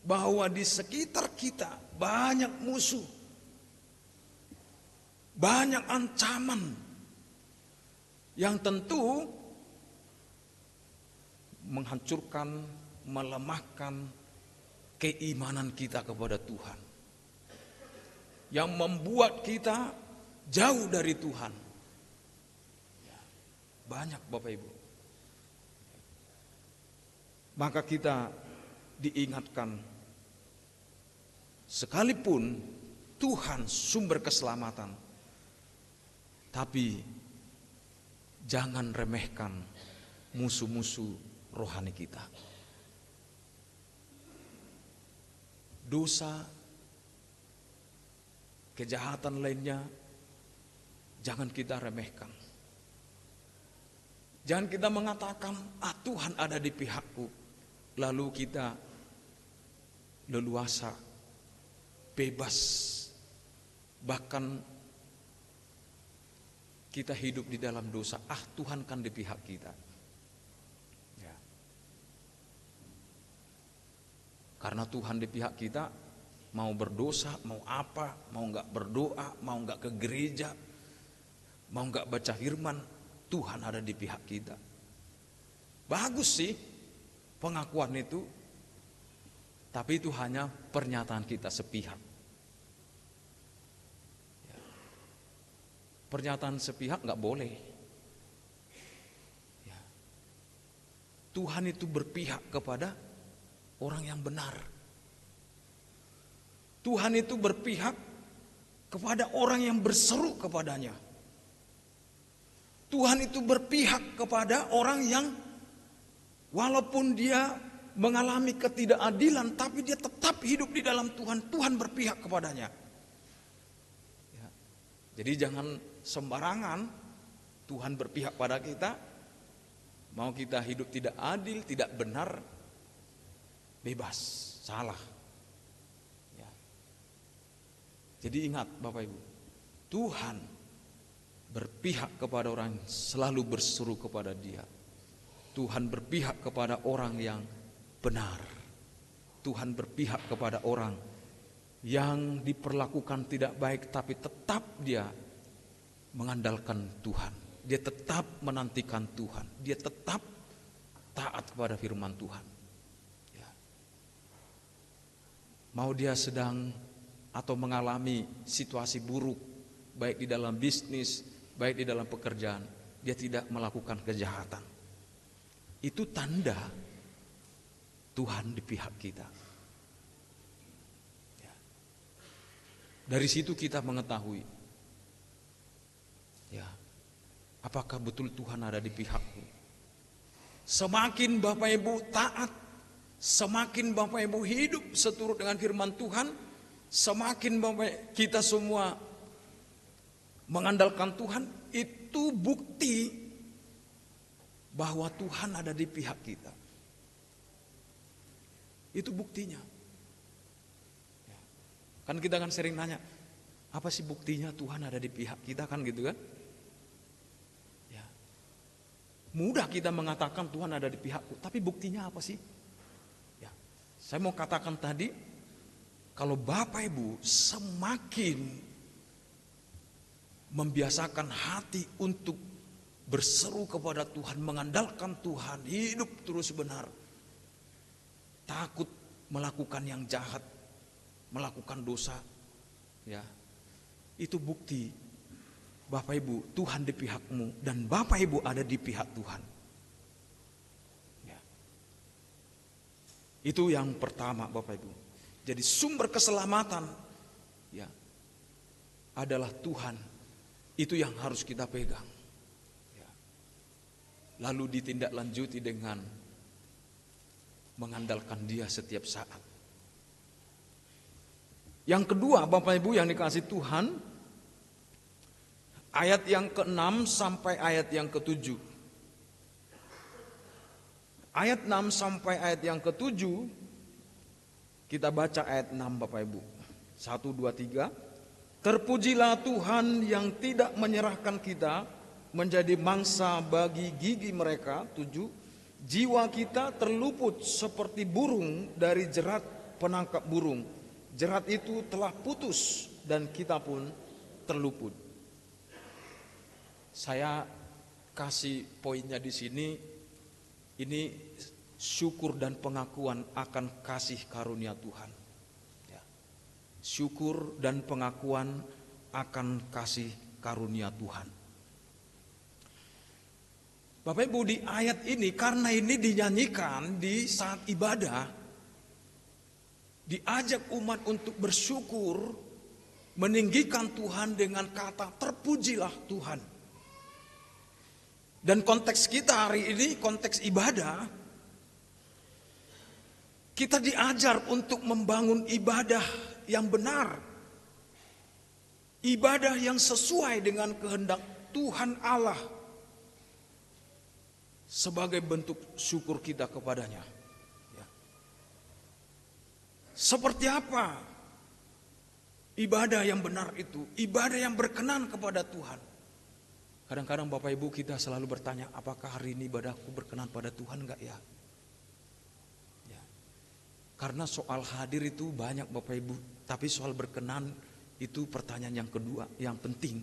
bahwa di sekitar kita banyak musuh, banyak ancaman yang tentu menghancurkan, melemahkan keimanan kita kepada Tuhan, yang membuat kita jauh dari Tuhan. Banyak Bapak Ibu. Maka kita diingatkan, sekalipun Tuhan sumber keselamatan, tapi jangan remehkan musuh-musuh rohani kita. Dosa, kejahatan lainnya jangan kita remehkan. Jangan kita mengatakan, Tuhan ada di pihakku, lalu kita leluasa, bebas, bahkan kita hidup di dalam dosa. Tuhan kan di pihak kita. Ya. Karena Tuhan di pihak kita, mau berdosa, mau apa, mau nggak berdoa, mau nggak ke gereja, mau nggak baca firman, Tuhan ada di pihak kita. Bagus sih pengakuan itu, tapi itu hanya pernyataan kita sepihak. Ya. Pernyataan sepihak nggak boleh. Ya. Tuhan itu berpihak kepada orang yang benar. Tuhan itu berpihak kepada orang yang berseru kepadanya. Tuhan itu berpihak kepada orang yang walaupun dia mengalami ketidakadilan, tapi dia tetap hidup di dalam Tuhan. Tuhan berpihak kepadanya. Ya. Jadi jangan sembarangan Tuhan berpihak pada kita. Mau kita hidup tidak adil, tidak benar, bebas, salah. Ya. Jadi ingat Bapak Ibu, Tuhan berpihak kepada orang yang selalu berseru kepada Dia. Tuhan berpihak kepada orang yang benar. Tuhan berpihak kepada orang yang diperlakukan tidak baik, tapi tetap dia mengandalkan Tuhan. Dia tetap menantikan Tuhan. Dia tetap taat kepada firman Tuhan. Ya. Mau dia sedang atau mengalami situasi buruk, baik di dalam bisnis, baik di dalam pekerjaan, dia tidak melakukan kejahatan. Itu tanda Tuhan di pihak kita. Ya. Dari situ kita mengetahui, ya, apakah betul Tuhan ada di pihakku. Semakin Bapak Ibu taat, semakin Bapak Ibu hidup seturut dengan firman Tuhan, semakin Bapak kita semua mengandalkan Tuhan, itu bukti bahwa Tuhan ada di pihak kita. Itu buktinya. Kan kita kan sering nanya, apa sih buktinya Tuhan ada di pihak kita, kan gitu kan? Ya. Mudah kita mengatakan Tuhan ada di pihakku, tapi buktinya apa sih? Ya. Saya mau katakan tadi, kalau Bapak Ibu semakin membiasakan hati untuk berseru kepada Tuhan, mengandalkan Tuhan, hidup terus benar, takut melakukan yang jahat, melakukan dosa, ya, itu bukti Bapak Ibu Tuhan di pihakmu dan Bapak Ibu ada di pihak Tuhan. Ya. Itu yang pertama Bapak Ibu. Jadi sumber keselamatan, ya, adalah Tuhan. Itu yang harus kita pegang. Lalu ditindaklanjuti dengan mengandalkan Dia setiap saat. Yang kedua Bapak Ibu yang dikasih Tuhan, ayat yang ke-6 sampai ayat yang ke-7. Ayat 6 sampai ayat yang ke-7, kita baca ayat 6 Bapak Ibu. 1, 2, 3. Terpujilah Tuhan yang tidak menyerahkan kita menjadi mangsa bagi gigi mereka. 7. Jiwa kita terluput seperti burung dari jerat penangkap burung. Jerat itu telah putus dan kita pun terluput. Saya kasih poinnya di sini. Ini syukur dan pengakuan akan kasih karunia Tuhan. Ya. Syukur dan pengakuan akan kasih karunia Tuhan. Bapak Ibu, di ayat ini, karena ini dinyanyikan di saat ibadah, diajak umat untuk bersyukur, meninggikan Tuhan dengan kata terpujilah Tuhan. Dan konteks kita hari ini, konteks ibadah, kita diajar untuk membangun ibadah yang benar. Ibadah yang sesuai dengan kehendak Tuhan Allah. Sebagai bentuk syukur kita kepadanya. Ya. Seperti apa ibadah yang benar itu? Ibadah yang berkenan kepada Tuhan. Kadang-kadang Bapak Ibu kita selalu bertanya, apakah hari ini ibadahku berkenan pada Tuhan enggak ya? Ya. Karena soal hadir itu banyak Bapak Ibu, tapi soal berkenan itu pertanyaan yang kedua, yang penting.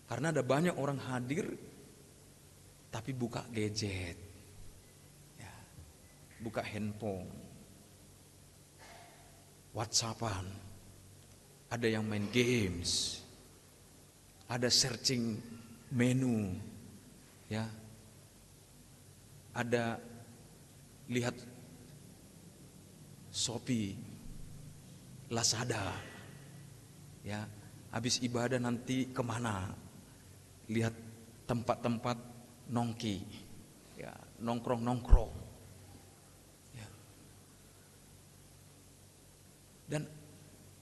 Karena ada banyak orang hadir, tapi buka gadget, ya. Buka handphone, WhatsAppan, ada yang main games, ada searching menu, ya, ada lihat Shopee, Lazada, ya, habis ibadah nanti kemana? Lihat tempat-tempat nongki, ya, nongkrong, ya. Dan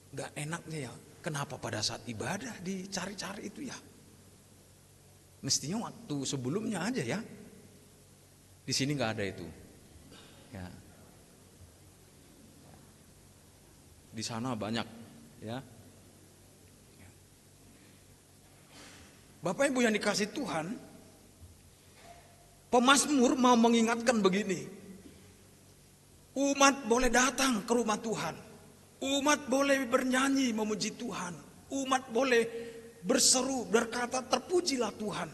gak enaknya ya, kenapa pada saat ibadah dicari-cari itu ya? Mestinya waktu sebelumnya aja ya. Di sini nggak ada itu. Ya. Di sana banyak, ya. Bapak Ibu yang dikasih Tuhan, pemazmur mau mengingatkan begini. Umat boleh datang ke rumah Tuhan. Umat boleh bernyanyi memuji Tuhan. Umat boleh berseru, berkata terpujilah Tuhan.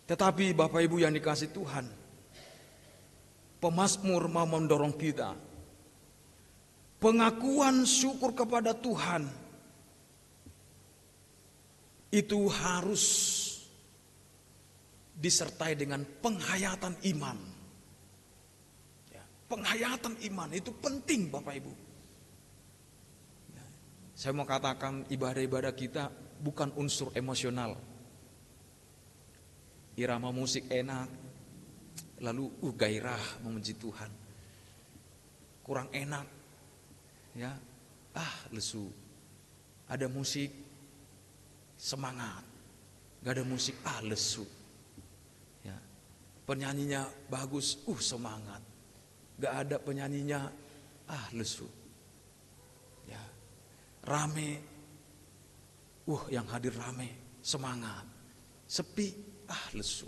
Tetapi Bapak Ibu yang dikasih Tuhan, pemazmur mau mendorong kita. Pengakuan syukur kepada Tuhan itu harus disertai dengan penghayatan iman. Ya, penghayatan iman itu penting Bapak Ibu. Saya mau katakan ibadah-ibadah kita bukan unsur emosional. Irama musik enak, lalu gairah memuji Tuhan. Kurang enak, ya, lesu. Ada musik semangat, gak ada musik lesu. Ya, penyanyinya bagus, semangat. Gak ada penyanyinya lesu. Rame, yang hadir rame, semangat. Sepi, lesu.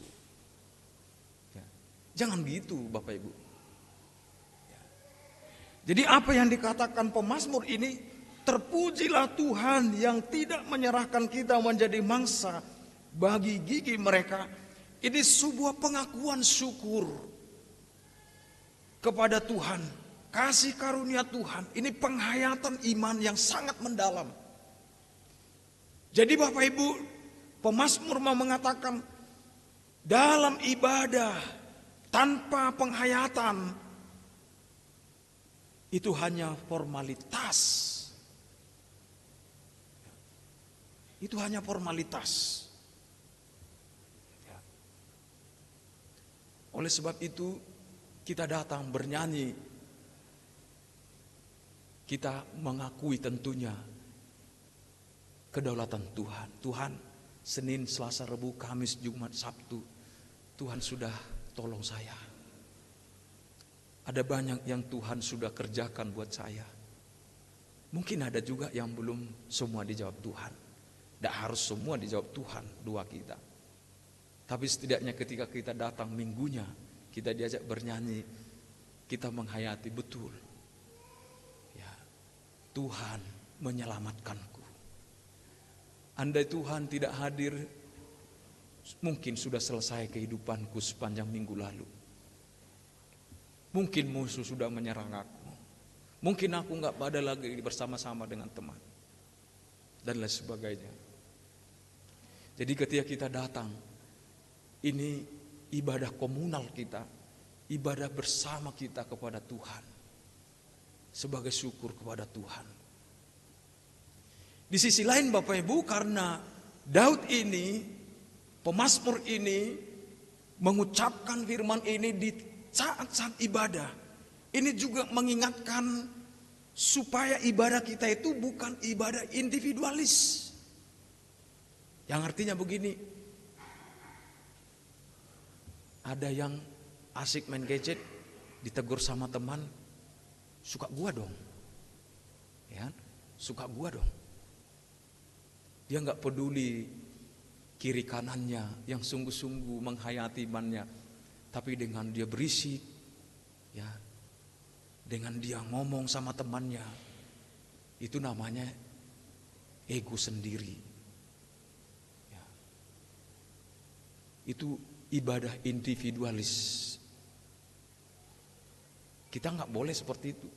Ya. Jangan gitu Bapak Ibu. Ya. Jadi apa yang dikatakan pemazmur ini, terpujilah Tuhan yang tidak menyerahkan kita menjadi mangsa bagi gigi mereka. Ini sebuah pengakuan syukur kepada Tuhan. Kasih karunia Tuhan, ini penghayatan iman yang sangat mendalam. Jadi Bapak Ibu, pemazmur mau mengatakan, dalam ibadah tanpa penghayatan, itu hanya formalitas. Itu hanya formalitas. Oleh sebab itu, kita datang bernyanyi. Kita mengakui tentunya kedaulatan Tuhan. Tuhan, Senin, Selasa, Rabu, Kamis, Jumat, Sabtu, Tuhan sudah tolong saya. Ada banyak yang Tuhan sudah kerjakan buat saya. Mungkin ada juga yang belum semua dijawab Tuhan. Tidak harus semua dijawab Tuhan, doa kita. Tapi setidaknya ketika kita datang minggunya, kita diajak bernyanyi, kita menghayati betul. Ya, Tuhan menyelamatkanku. Andai Tuhan tidak hadir, mungkin sudah selesai kehidupanku sepanjang minggu lalu. Mungkin musuh sudah menyerang aku. Mungkin aku nggak pada lagi bersama-sama dengan teman. Dan lain sebagainya. Jadi ketika kita datang, ini ibadah komunal kita. Ibadah bersama kita kepada Tuhan. Sebagai syukur kepada Tuhan. Di sisi lain Bapak Ibu, karena Daud ini, pemazmur ini, mengucapkan firman ini di saat-saat ibadah. Ini juga mengingatkan supaya ibadah kita itu bukan ibadah individualis. Yang artinya begini, ada yang asik main gadget, ditegur sama teman, suka gua dong. Ya, suka gua dong. Dia nggak peduli kiri kanannya yang sungguh-sungguh menghayati imannya. Tapi dengan dia berisik, ya, dengan dia ngomong sama temannya, itu namanya ego sendiri. Ya. Itu ibadah individualis. Kita nggak boleh seperti itu.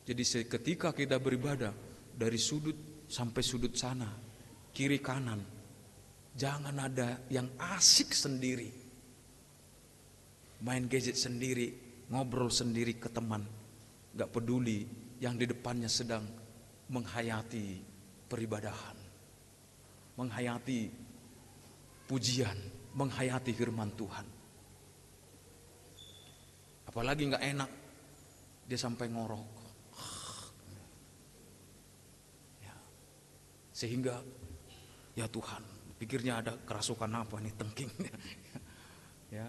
Jadi ketika kita beribadah dari sudut sampai sudut sana, kiri kanan, jangan ada yang asik sendiri. Main gadget sendiri, ngobrol sendiri ke teman, gak peduli yang di depannya sedang menghayati peribadahan, menghayati pujian, menghayati firman Tuhan. Apalagi gak enak, dia sampai ngorok. Ya. Sehingga, ya Tuhan, pikirnya ada kerasukan apa nih tengkingnya. Ya.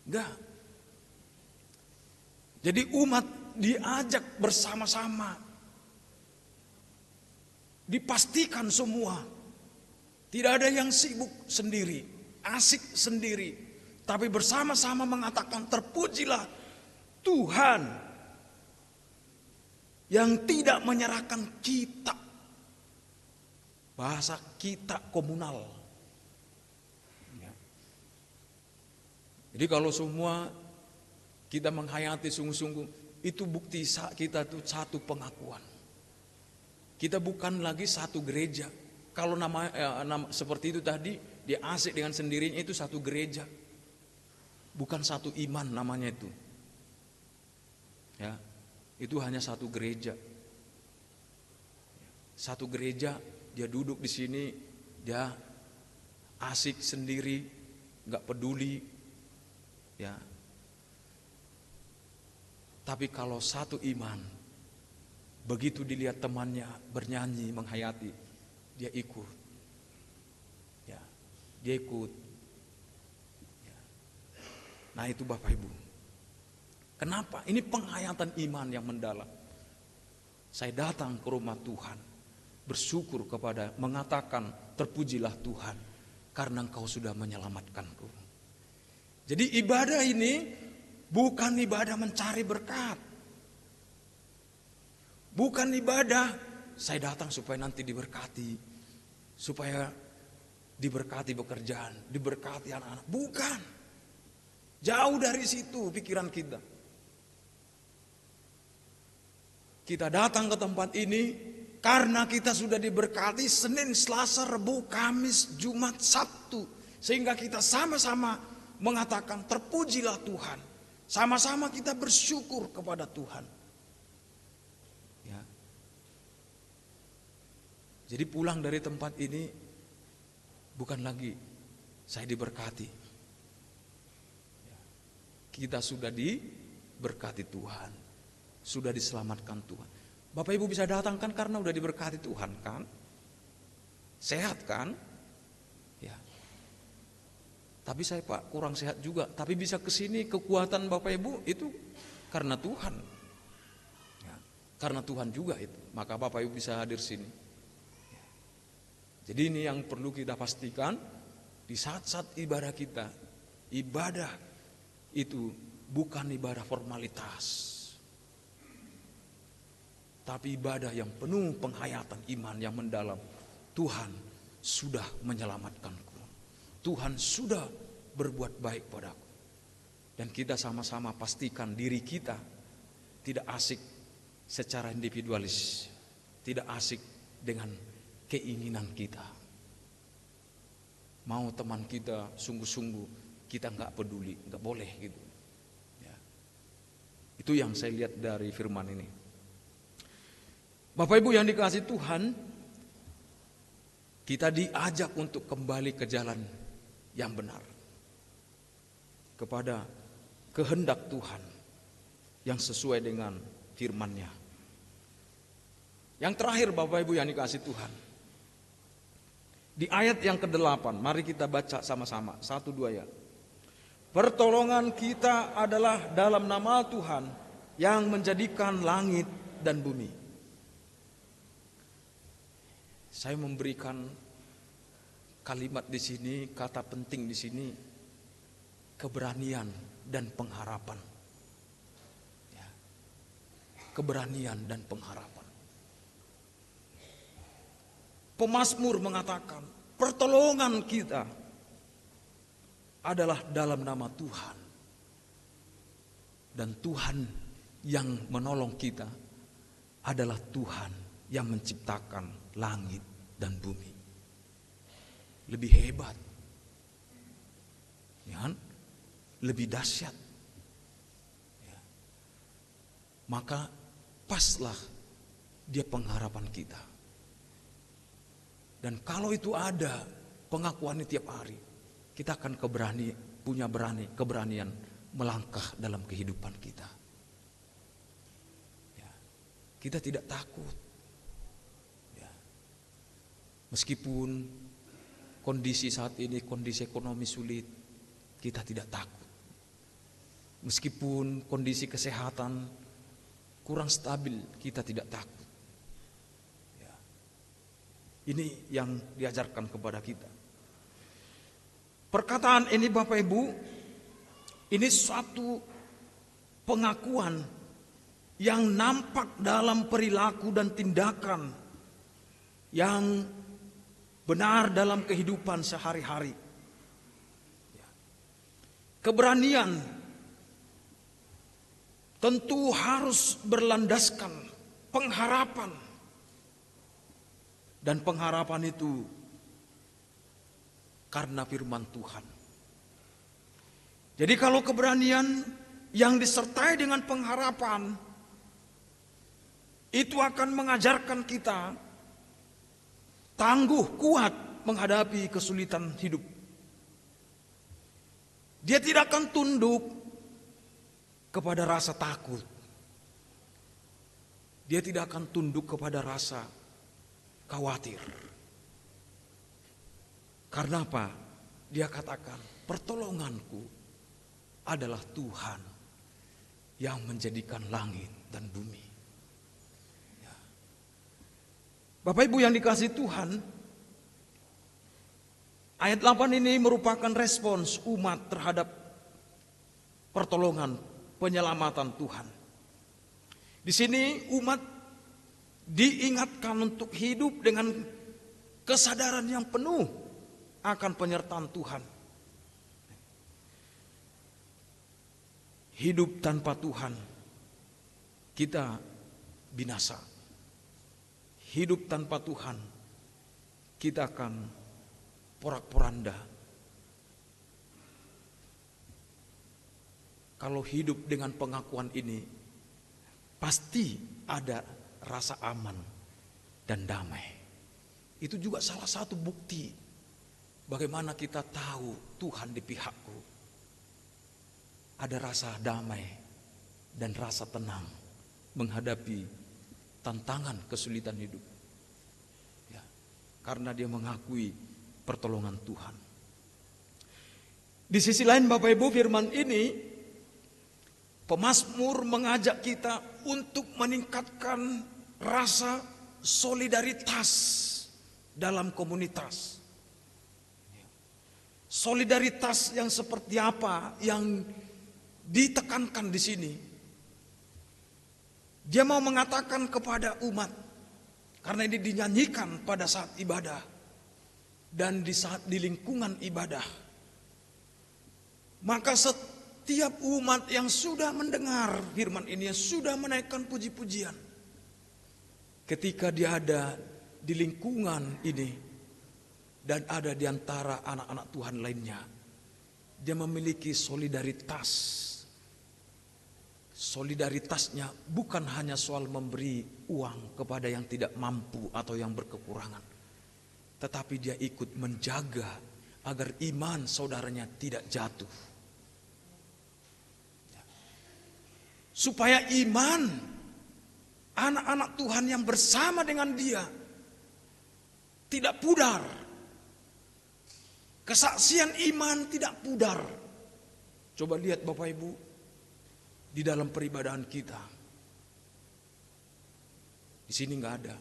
Enggak. Jadi umat diajak bersama-sama. Dipastikan semua. Tidak ada yang sibuk sendiri, asik sendiri. Tapi bersama-sama mengatakan terpujilah Tuhan yang tidak menyerahkan kita. Bahasa kita komunal. Jadi kalau semua kita menghayati sungguh-sungguh, itu bukti kita itu satu pengakuan. Kita bukan lagi satu gereja. Kalau nama seperti itu tadi, dia asik dengan sendirinya, itu satu gereja. Bukan satu iman namanya itu. Ya, itu hanya satu gereja. Satu gereja, dia duduk di sini, dia asik sendiri, nggak peduli. Ya. Tapi kalau satu iman, begitu dilihat temannya bernyanyi, menghayati, dia ikut. Ya, dia ikut. Ya. Nah itu Bapak Ibu. Kenapa? Ini penghayatan iman yang mendalam. Saya datang ke rumah Tuhan, bersyukur kepada, mengatakan terpujilah Tuhan, karena Engkau sudah menyelamatkanku. Jadi ibadah ini bukan ibadah mencari berkat. Bukan ibadah saya datang supaya nanti diberkati, supaya diberkati pekerjaan, diberkati anak-anak. Bukan. Jauh dari situ pikiran kita. Kita datang ke tempat ini karena kita sudah diberkati Senin, Selasa, Rabu, Kamis, Jumat, Sabtu. Sehingga kita sama-sama mengatakan terpujilah Tuhan. Sama-sama kita bersyukur kepada Tuhan. Ya. Jadi pulang dari tempat ini bukan lagi saya diberkati. Ya. Kita sudah diberkati Tuhan. Sudah diselamatkan Tuhan. Bapak Ibu bisa datang kan karena udah diberkati Tuhan kan? Sehat kan? Ya. Tapi saya Pak kurang sehat juga, tapi bisa ke sini kekuatan Bapak Ibu itu karena Tuhan. Ya. Karena Tuhan juga itu, maka Bapak Ibu bisa hadir sini. Ya. Jadi ini yang perlu kita pastikan di saat-saat ibadah kita. Ibadah itu bukan ibadah formalitas, tapi ibadah yang penuh penghayatan iman yang mendalam. Tuhan sudah menyelamatkanku. Tuhan sudah berbuat baik padaku. Dan kita sama-sama pastikan diri kita tidak asik secara individualis, tidak asik dengan keinginan kita. Mau teman kita sungguh-sungguh, kita nggak peduli, nggak boleh gitu. Ya. Itu yang saya lihat dari firman ini. Bapak Ibu yang dikasihi Tuhan, kita diajak untuk kembali ke jalan yang benar, kepada kehendak Tuhan yang sesuai dengan firman-Nya. Yang terakhir Bapak Ibu yang dikasihi Tuhan, di ayat yang ke-8, mari kita baca sama-sama, 1-2 ya. Pertolongan kita adalah dalam nama Tuhan yang menjadikan langit dan bumi. Saya memberikan kalimat di sini, kata penting di sini, keberanian dan pengharapan. Ya. Keberanian dan pengharapan. Pemazmur mengatakan, pertolongan kita adalah dalam nama Tuhan. Dan Tuhan yang menolong kita adalah Tuhan yang menciptakan langit dan bumi. Lebih hebat, ya, lebih dahsyat. Ya. Maka paslah dia pengharapan kita. Dan kalau itu ada pengakuannya tiap hari, kita akan punya keberanian melangkah dalam kehidupan kita. Ya. Kita tidak takut. Ya. Meskipun kondisi saat ini, kondisi ekonomi sulit, kita tidak takut. Meskipun kondisi kesehatan kurang stabil, kita tidak takut. Ya. Ini yang diajarkan kepada kita. Perkataan ini Bapak Ibu, ini suatu pengakuan yang nampak dalam perilaku dan tindakan yang benar dalam kehidupan sehari-hari. Keberanian tentu harus berlandaskan pengharapan. Dan pengharapan itu karena firman Tuhan. Jadi kalau keberanian yang disertai dengan pengharapan, itu akan mengajarkan kita tangguh, kuat menghadapi kesulitan hidup. Dia tidak akan tunduk kepada rasa takut. Dia tidak akan tunduk kepada rasa khawatir. Karena apa? Dia katakan, pertolonganku adalah Tuhan yang menjadikan langit dan bumi. Ya. Bapak Ibu yang dikasihi Tuhan, ayat 8 ini merupakan respons umat terhadap pertolongan, penyelamatan Tuhan. Di sini umat diingatkan untuk hidup dengan kesadaran yang penuh akan penyertaan Tuhan. Hidup tanpa Tuhan, kita binasa. Hidup tanpa Tuhan, kita akan porak-poranda. Kalau hidup dengan pengakuan ini, pasti ada rasa aman dan damai. Itu juga salah satu bukti bagaimana kita tahu Tuhan di pihakku. Ada rasa damai dan rasa tenang menghadapi tantangan kesulitan hidup. Ya, karena dia mengakui pertolongan Tuhan. Di sisi lain Bapak Ibu, firman ini pemazmur mengajak kita untuk meningkatkan rasa solidaritas dalam komunitas. Solidaritas yang seperti apa yang ditekankan di sini? Dia mau mengatakan kepada umat, karena ini dinyanyikan pada saat ibadah dan di lingkungan ibadah. Maka setiap umat yang sudah mendengar firman ini, yang sudah menaikkan puji-pujian, ketika dia ada di lingkungan ini dan ada di antara anak-anak Tuhan lainnya, dia memiliki solidaritas. Solidaritasnya bukan hanya soal memberi uang kepada yang tidak mampu atau yang berkekurangan, tetapi dia ikut menjaga agar iman saudaranya tidak jatuh. Supaya iman anak-anak Tuhan yang bersama dengan dia tidak pudar. Kesaksian iman tidak pudar. Coba lihat Bapak Ibu, di dalam peribadahan kita. Di sini nggak ada.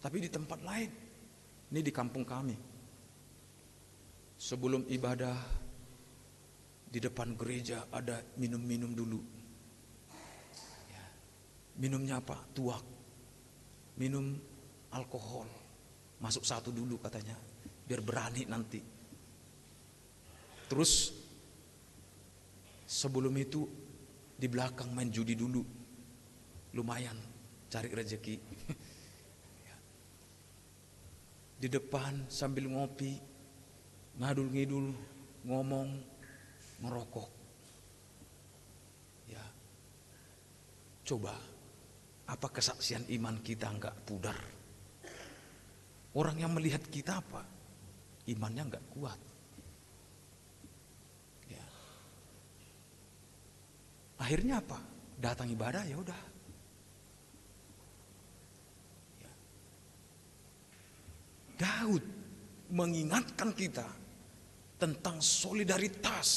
Tapi di tempat lain. Ini di kampung kami. Sebelum ibadah, di depan gereja ada minum-minum dulu. Ya. Minumnya apa? Tuak. Minum alkohol. Masuk satu dulu katanya, biar berani nanti. Terus sebelum itu di belakang main judi dulu. Lumayan cari rezeki. Di depan sambil ngopi, ngadul-ngidul, ngomong, merokok. Ya. Coba, apa kesaksian iman kita enggak pudar? Orang yang melihat kita apa? Imannya enggak kuat. Ya. Akhirnya apa? Datang ibadah ya udah. Ya. Daud mengingatkan kita tentang solidaritas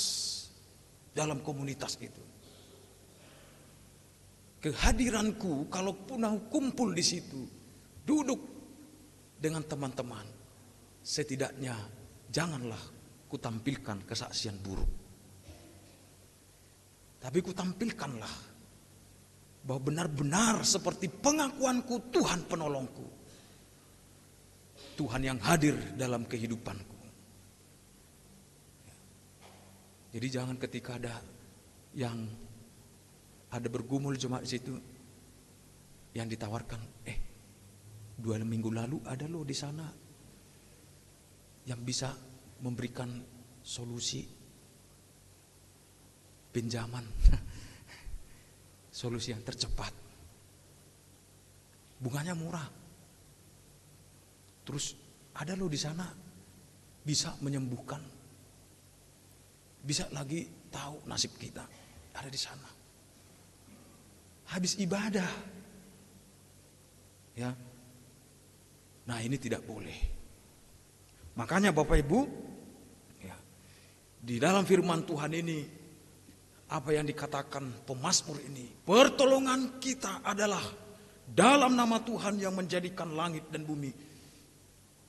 dalam komunitas itu. Kehadiranku, kalaupun aku kumpul di situ, duduk dengan teman-teman, setidaknya janganlah kutampilkan kesaksian buruk. Tapi kutampilkanlah bahwa benar-benar seperti pengakuanku Tuhan penolongku. Tuhan yang hadir dalam kehidupanku. Jadi jangan ketika ada yang ada bergumul jemaat di situ, yang ditawarkan, 2 minggu lalu ada loh di sana yang bisa memberikan solusi pinjaman, solusi yang tercepat, bunganya murah. Terus ada loh di sana bisa menyembuhkan, bisa lagi tahu nasib kita, ada di sana. Habis ibadah, ya. Nah ini tidak boleh. Makanya Bapak Ibu, ya, di dalam firman Tuhan ini, apa yang dikatakan pemazmur ini, pertolongan kita adalah dalam nama Tuhan yang menjadikan langit dan bumi.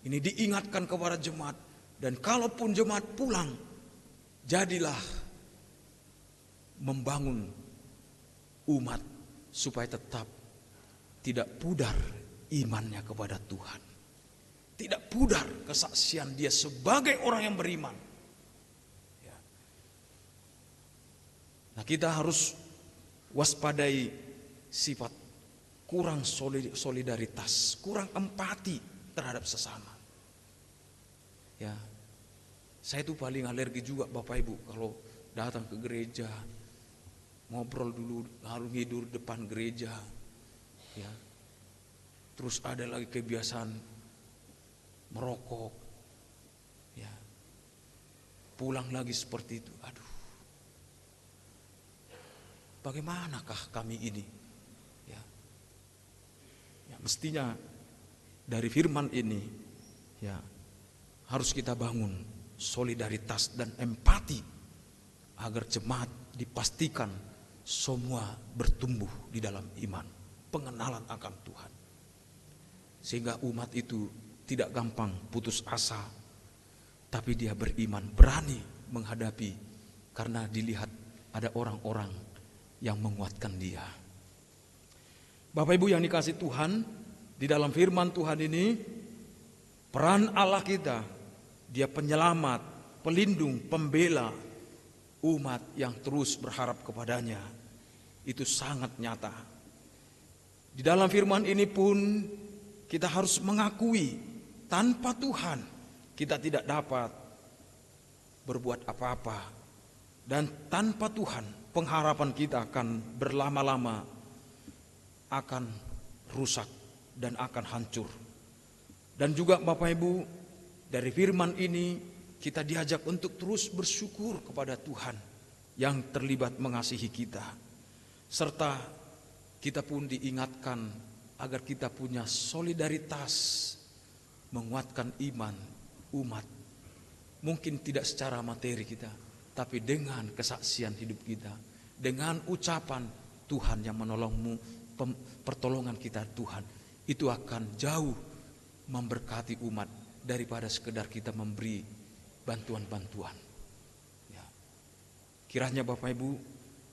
Ini diingatkan kepada jemaat, dan kalaupun jemaat pulang, jadilah membangun umat supaya tetap tidak pudar imannya kepada Tuhan. Tidak pudar kesaksian dia sebagai orang yang beriman. Ya. Nah kita harus waspadai sifat kurang solidaritas, kurang empati terhadap sesama. Ya, saya itu paling alergi juga Bapak Ibu kalau datang ke gereja, ngobrol dulu, lalu ngidur depan gereja, ya. Terus ada lagi kebiasaan merokok, ya. Pulang lagi seperti itu, aduh. Bagaimanakah kami ini? Ya, ya mestinya dari firman ini, ya, harus kita bangun solidaritas dan empati agar jemaat dipastikan semua bertumbuh di dalam iman, pengenalan akan Tuhan. Sehingga umat itu tidak gampang putus asa, tapi dia beriman, berani menghadapi karena dilihat ada orang-orang yang menguatkan dia. Bapak Ibu yang dikasihi Tuhan, di dalam firman Tuhan ini, peran Allah kita, dia penyelamat, pelindung, pembela umat yang terus berharap kepadanya. Itu sangat nyata. Di dalam firman ini pun kita harus mengakui tanpa Tuhan kita tidak dapat berbuat apa-apa. Dan tanpa Tuhan pengharapan kita akan berlama-lama akan rusak dan akan hancur. Dan juga Bapak Ibu, dari firman ini kita diajak untuk terus bersyukur kepada Tuhan yang terlibat mengasihi kita. Serta kita pun diingatkan agar kita punya solidaritas menguatkan iman umat. Mungkin tidak secara materi kita, tapi dengan kesaksian hidup kita, dengan ucapan Tuhan yang menolongmu, pertolongan kita Tuhan, itu akan jauh memberkati umat daripada sekedar kita memberi bantuan-bantuan. Ya. Kiranya Bapak Ibu,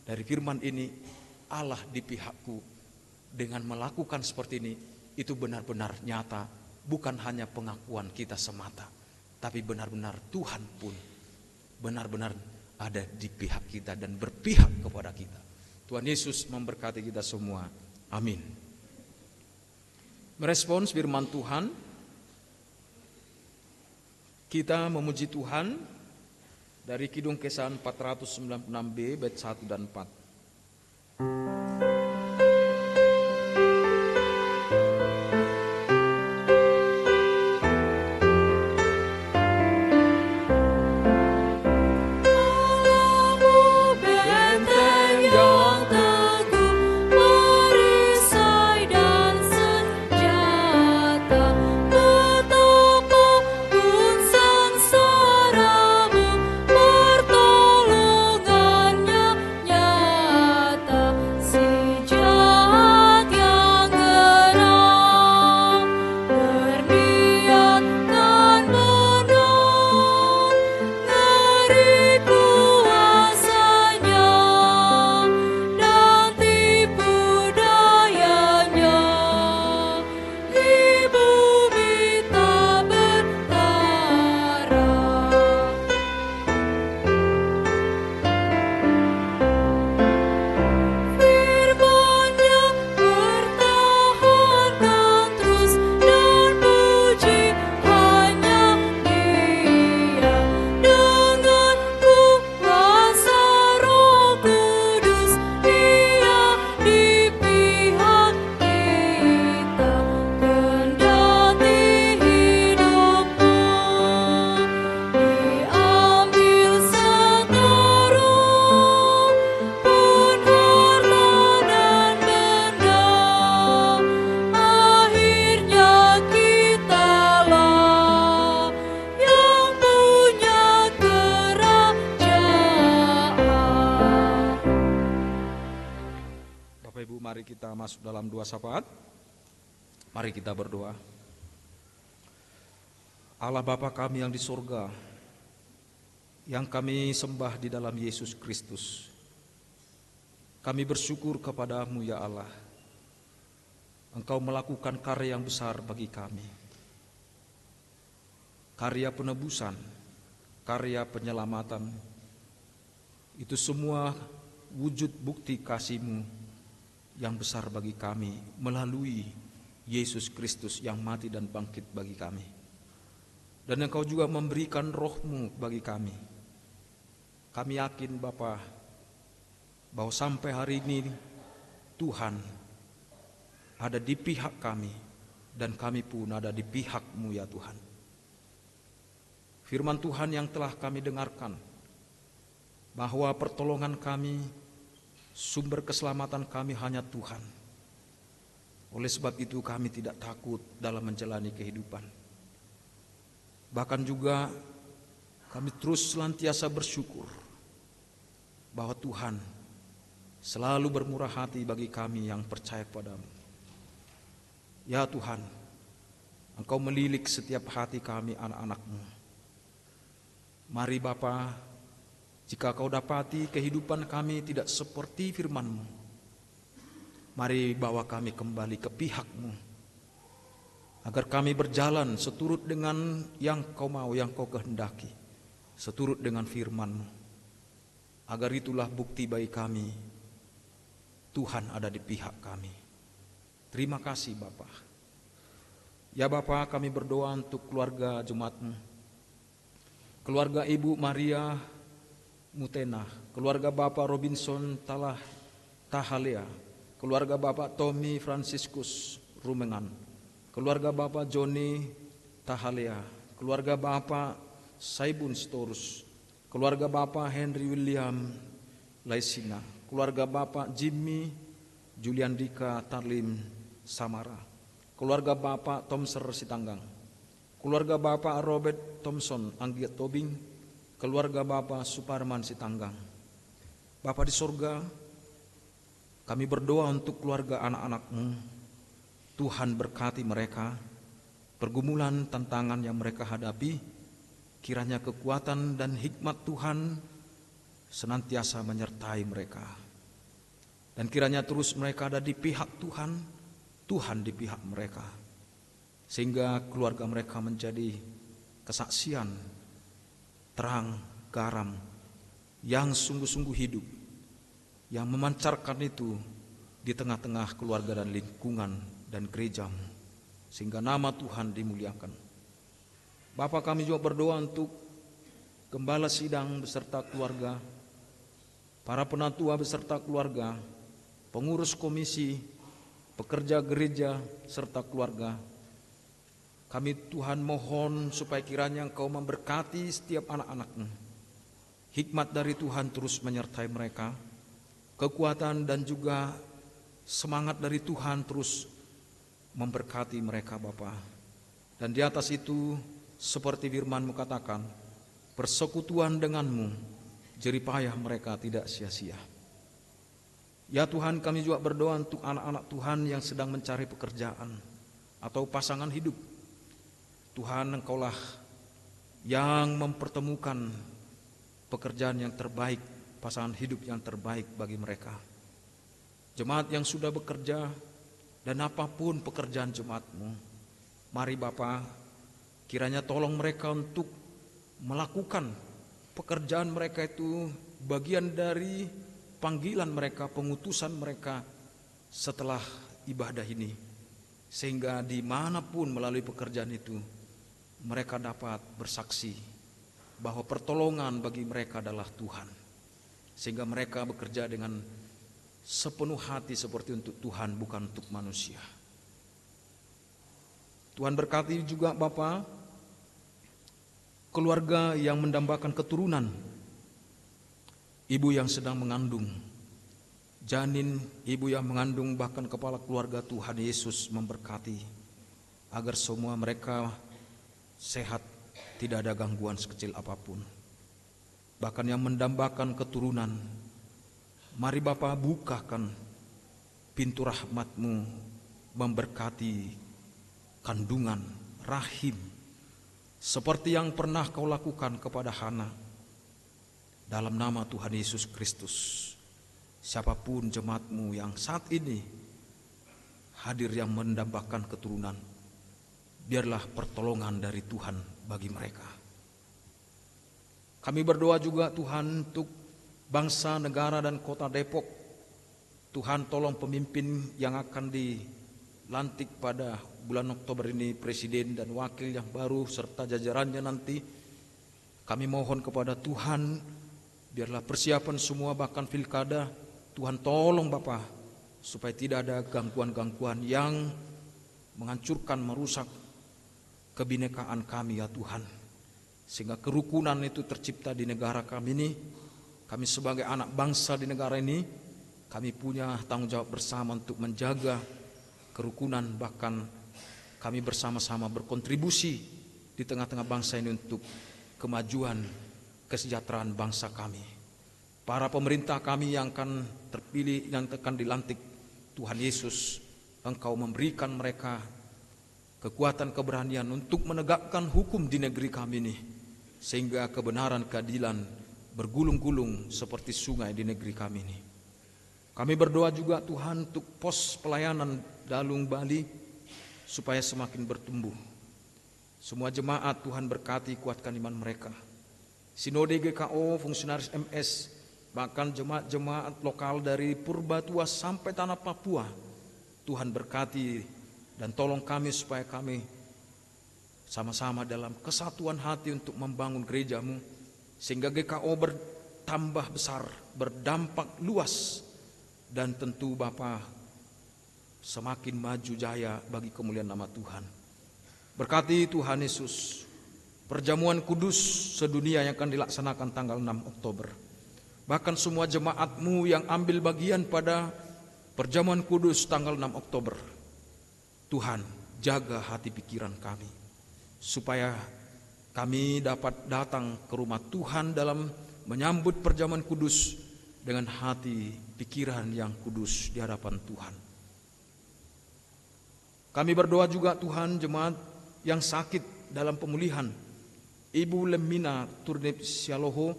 dari firman ini, Allah di pihakku dengan melakukan seperti ini, itu benar-benar nyata, bukan hanya pengakuan kita semata, tapi benar-benar Tuhan pun benar-benar ada di pihak kita dan berpihak kepada kita. Tuhan Yesus memberkati kita semua. Amin. Merespons firman Tuhan, kita memuji Tuhan dari Kidung Kesan 496b bait 1 dan 4. Masuk dalam dua syafaat. Mari kita berdoa. Allah Bapa kami yang di surga, yang kami sembah di dalam Yesus Kristus, kami bersyukur kepadamu ya Allah. Engkau melakukan karya yang besar bagi kami, karya penebusan, karya penyelamatan. Itu semua wujud bukti kasih-Mu yang besar bagi kami melalui Yesus Kristus yang mati dan bangkit bagi kami. Dan Engkau juga memberikan Roh-Mu bagi kami. Kami yakin Bapa bahwa sampai hari ini Tuhan ada di pihak kami dan kami pun ada di pihak-Mu ya Tuhan. Firman Tuhan yang telah kami dengarkan bahwa pertolongan kami, sumber keselamatan kami hanya Tuhan. Oleh sebab itu kami tidak takut dalam menjalani kehidupan. Bahkan juga kami terus senantiasa bersyukur bahwa Tuhan selalu bermurah hati bagi kami yang percaya padamu. Ya Tuhan, Engkau melilik setiap hati kami anak-anak-Mu. Mari Bapa, jika Kau dapati kehidupan kami tidak seperti firman-Mu, mari bawa kami kembali ke pihak-Mu, agar kami berjalan seturut dengan yang Kau mau, yang Kau kehendaki, seturut dengan firman-Mu. Agar itulah bukti bagi kami, Tuhan ada di pihak kami. Terima kasih Bapa. Ya Bapa, kami berdoa untuk keluarga jemaat-Mu, keluarga Ibu Maria Mutena, keluarga Bapak Robinson Tahalea, keluarga Bapak Tommy Franciscus Rumengan, keluarga Bapak Joni Tahalea, keluarga Bapak Saibun Storus, keluarga Bapak Henry William Laisina, keluarga Bapak Jimmy Juliandika Tarlim Samara, keluarga Bapak Tomser Sitanggang, keluarga Bapak Robert Thompson Anggiat Tobing, keluarga Bapak Suparman Sitanggang. Bapa di sorga, kami berdoa untuk keluarga anak-anak-Mu. Tuhan berkati mereka, pergumulan tantangan yang mereka hadapi, kiranya kekuatan dan hikmat Tuhan senantiasa menyertai mereka. Dan kiranya terus mereka ada di pihak Tuhan, Tuhan di pihak mereka. Sehingga keluarga mereka menjadi kesaksian, terang, garam, yang sungguh-sungguh hidup, yang memancarkan itu di tengah-tengah keluarga dan lingkungan dan gereja-Mu, sehingga nama Tuhan dimuliakan. Bapa, kami juga berdoa untuk gembala sidang beserta keluarga, para penatua beserta keluarga, pengurus komisi, pekerja gereja serta keluarga. Kami Tuhan mohon supaya kiranya Engkau memberkati setiap anak-anak-Mu. Hikmat dari Tuhan terus menyertai mereka, kekuatan dan juga semangat dari Tuhan terus memberkati mereka Bapa. Dan di atas itu seperti firman-Mu katakan, persekutuan dengan-Mu, jerih payah mereka tidak sia-sia. Ya Tuhan, kami juga berdoa untuk anak-anak Tuhan yang sedang mencari pekerjaan atau pasangan hidup. Tuhan, Engkaulah yang mempertemukan pekerjaan yang terbaik, pasangan hidup yang terbaik bagi mereka. Jemaat yang sudah bekerja dan apapun pekerjaan jemaat-Mu, mari Bapa, kiranya tolong mereka untuk melakukan pekerjaan mereka itu bagian dari panggilan mereka, pengutusan mereka setelah ibadah ini. Sehingga dimanapun melalui pekerjaan itu, mereka dapat bersaksi bahwa pertolongan bagi mereka adalah Tuhan. Sehingga mereka bekerja dengan sepenuh hati seperti untuk Tuhan, bukan untuk manusia. Tuhan berkati juga Bapa, keluarga yang mendambakan keturunan, ibu yang sedang mengandung, janin, ibu yang mengandung, bahkan kepala keluarga, Tuhan Yesus memberkati agar semua mereka sehat, tidak ada gangguan sekecil apapun. Bahkan yang mendambakan keturunan, mari Bapa bukakan pintu rahmat-Mu, memberkati kandungan, rahim, seperti yang pernah Kau lakukan kepada Hana. Dalam nama Tuhan Yesus Kristus, siapapun jemaat-Mu yang saat ini hadir yang mendambakan keturunan, biarlah pertolongan dari Tuhan bagi mereka. Kami berdoa juga Tuhan untuk bangsa, negara dan kota Depok. Tuhan tolong pemimpin yang akan dilantik pada bulan Oktober ini, presiden dan wakil yang baru serta jajarannya nanti. Kami mohon kepada Tuhan, biarlah persiapan semua bahkan pilkada, Tuhan tolong Bapa, supaya tidak ada gangguan-gangguan yang menghancurkan, merusak kebinekaan kami ya Tuhan. Sehingga kerukunan itu tercipta di negara kami ini. Kami sebagai anak bangsa di negara ini, kami punya tanggung jawab bersama untuk menjaga kerukunan, bahkan kami bersama-sama berkontribusi di tengah-tengah bangsa ini untuk kemajuan, kesejahteraan bangsa kami. Para pemerintah kami yang akan terpilih, yang akan dilantik, Tuhan Yesus, Engkau memberikan mereka kekuatan, keberanian untuk menegakkan hukum di negeri kami ini, sehingga kebenaran, keadilan bergulung-gulung seperti sungai di negeri kami ini. Kami berdoa juga Tuhan untuk pos pelayanan Dalung Bali supaya semakin bertumbuh. Semua jemaat Tuhan berkati, kuatkan iman mereka. Sinode GKO, fungsionaris MS, bahkan jemaat-jemaat lokal dari Purbatua sampai tanah Papua, Tuhan berkati dan tolong kami supaya kami sama-sama dalam kesatuan hati untuk membangun gereja-Mu, sehingga GKO bertambah besar, berdampak luas, dan tentu Bapa semakin maju jaya bagi kemuliaan nama Tuhan. Berkati Tuhan Yesus perjamuan kudus sedunia yang akan dilaksanakan tanggal 6 Oktober. Bahkan semua jemaat-Mu yang ambil bagian pada perjamuan kudus tanggal 6 Oktober. Tuhan, jaga hati pikiran kami, supaya kami dapat datang ke rumah Tuhan dalam menyambut perjamuan kudus dengan hati pikiran yang kudus di hadapan Tuhan. Kami berdoa juga Tuhan, jemaat yang sakit dalam pemulihan, Ibu Lemina Turnip Sialoho,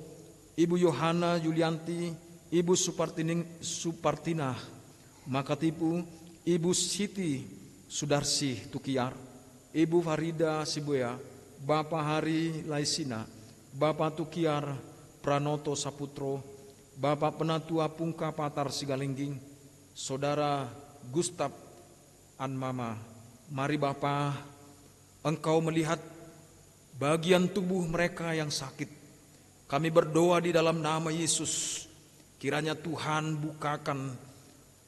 Ibu Yohana Yulianti, Ibu Supartina Makatipu, Ibu Siti Sudarsi Tukiar, Ibu Farida Sibuya, Bapak Hari Laisina, Bapak Tukiar Pranoto Saputro, Bapak Penatua Pungka Patar Sigalingging, Saudara Gustaf Anmama. Mari Bapa, Engkau melihat bagian tubuh mereka yang sakit. Kami berdoa di dalam nama Yesus, kiranya Tuhan bukakan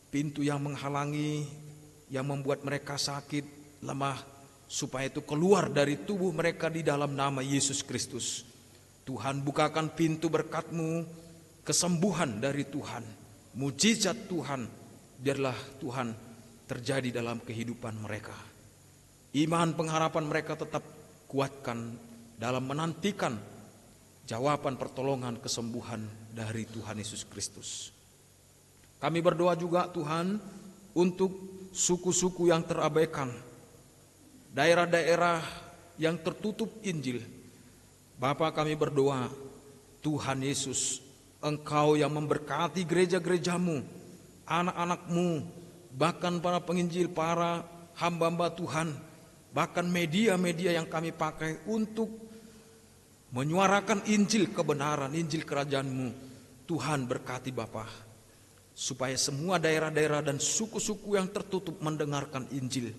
pintu yang menghalangi, yang membuat mereka sakit, lemah, supaya itu keluar dari tubuh mereka di dalam nama Yesus Kristus. Tuhan, bukakan pintu berkat-Mu, kesembuhan dari Tuhan, mujizat Tuhan, biarlah Tuhan terjadi dalam kehidupan mereka. Iman pengharapan mereka tetap kuatkan dalam menantikan jawaban pertolongan kesembuhan dari Tuhan Yesus Kristus. Kami berdoa juga Tuhan untuk suku-suku yang terabaikan, daerah-daerah yang tertutup Injil. Bapa, kami berdoa Tuhan Yesus, Engkau yang memberkati gereja-gereja-Mu, anak-anak-Mu, bahkan para penginjil, para hamba-hamba Tuhan, bahkan media-media yang kami pakai untuk menyuarakan Injil kebenaran, Injil kerajaan-Mu. Tuhan berkati Bapa, supaya semua daerah-daerah dan suku-suku yang tertutup mendengarkan Injil.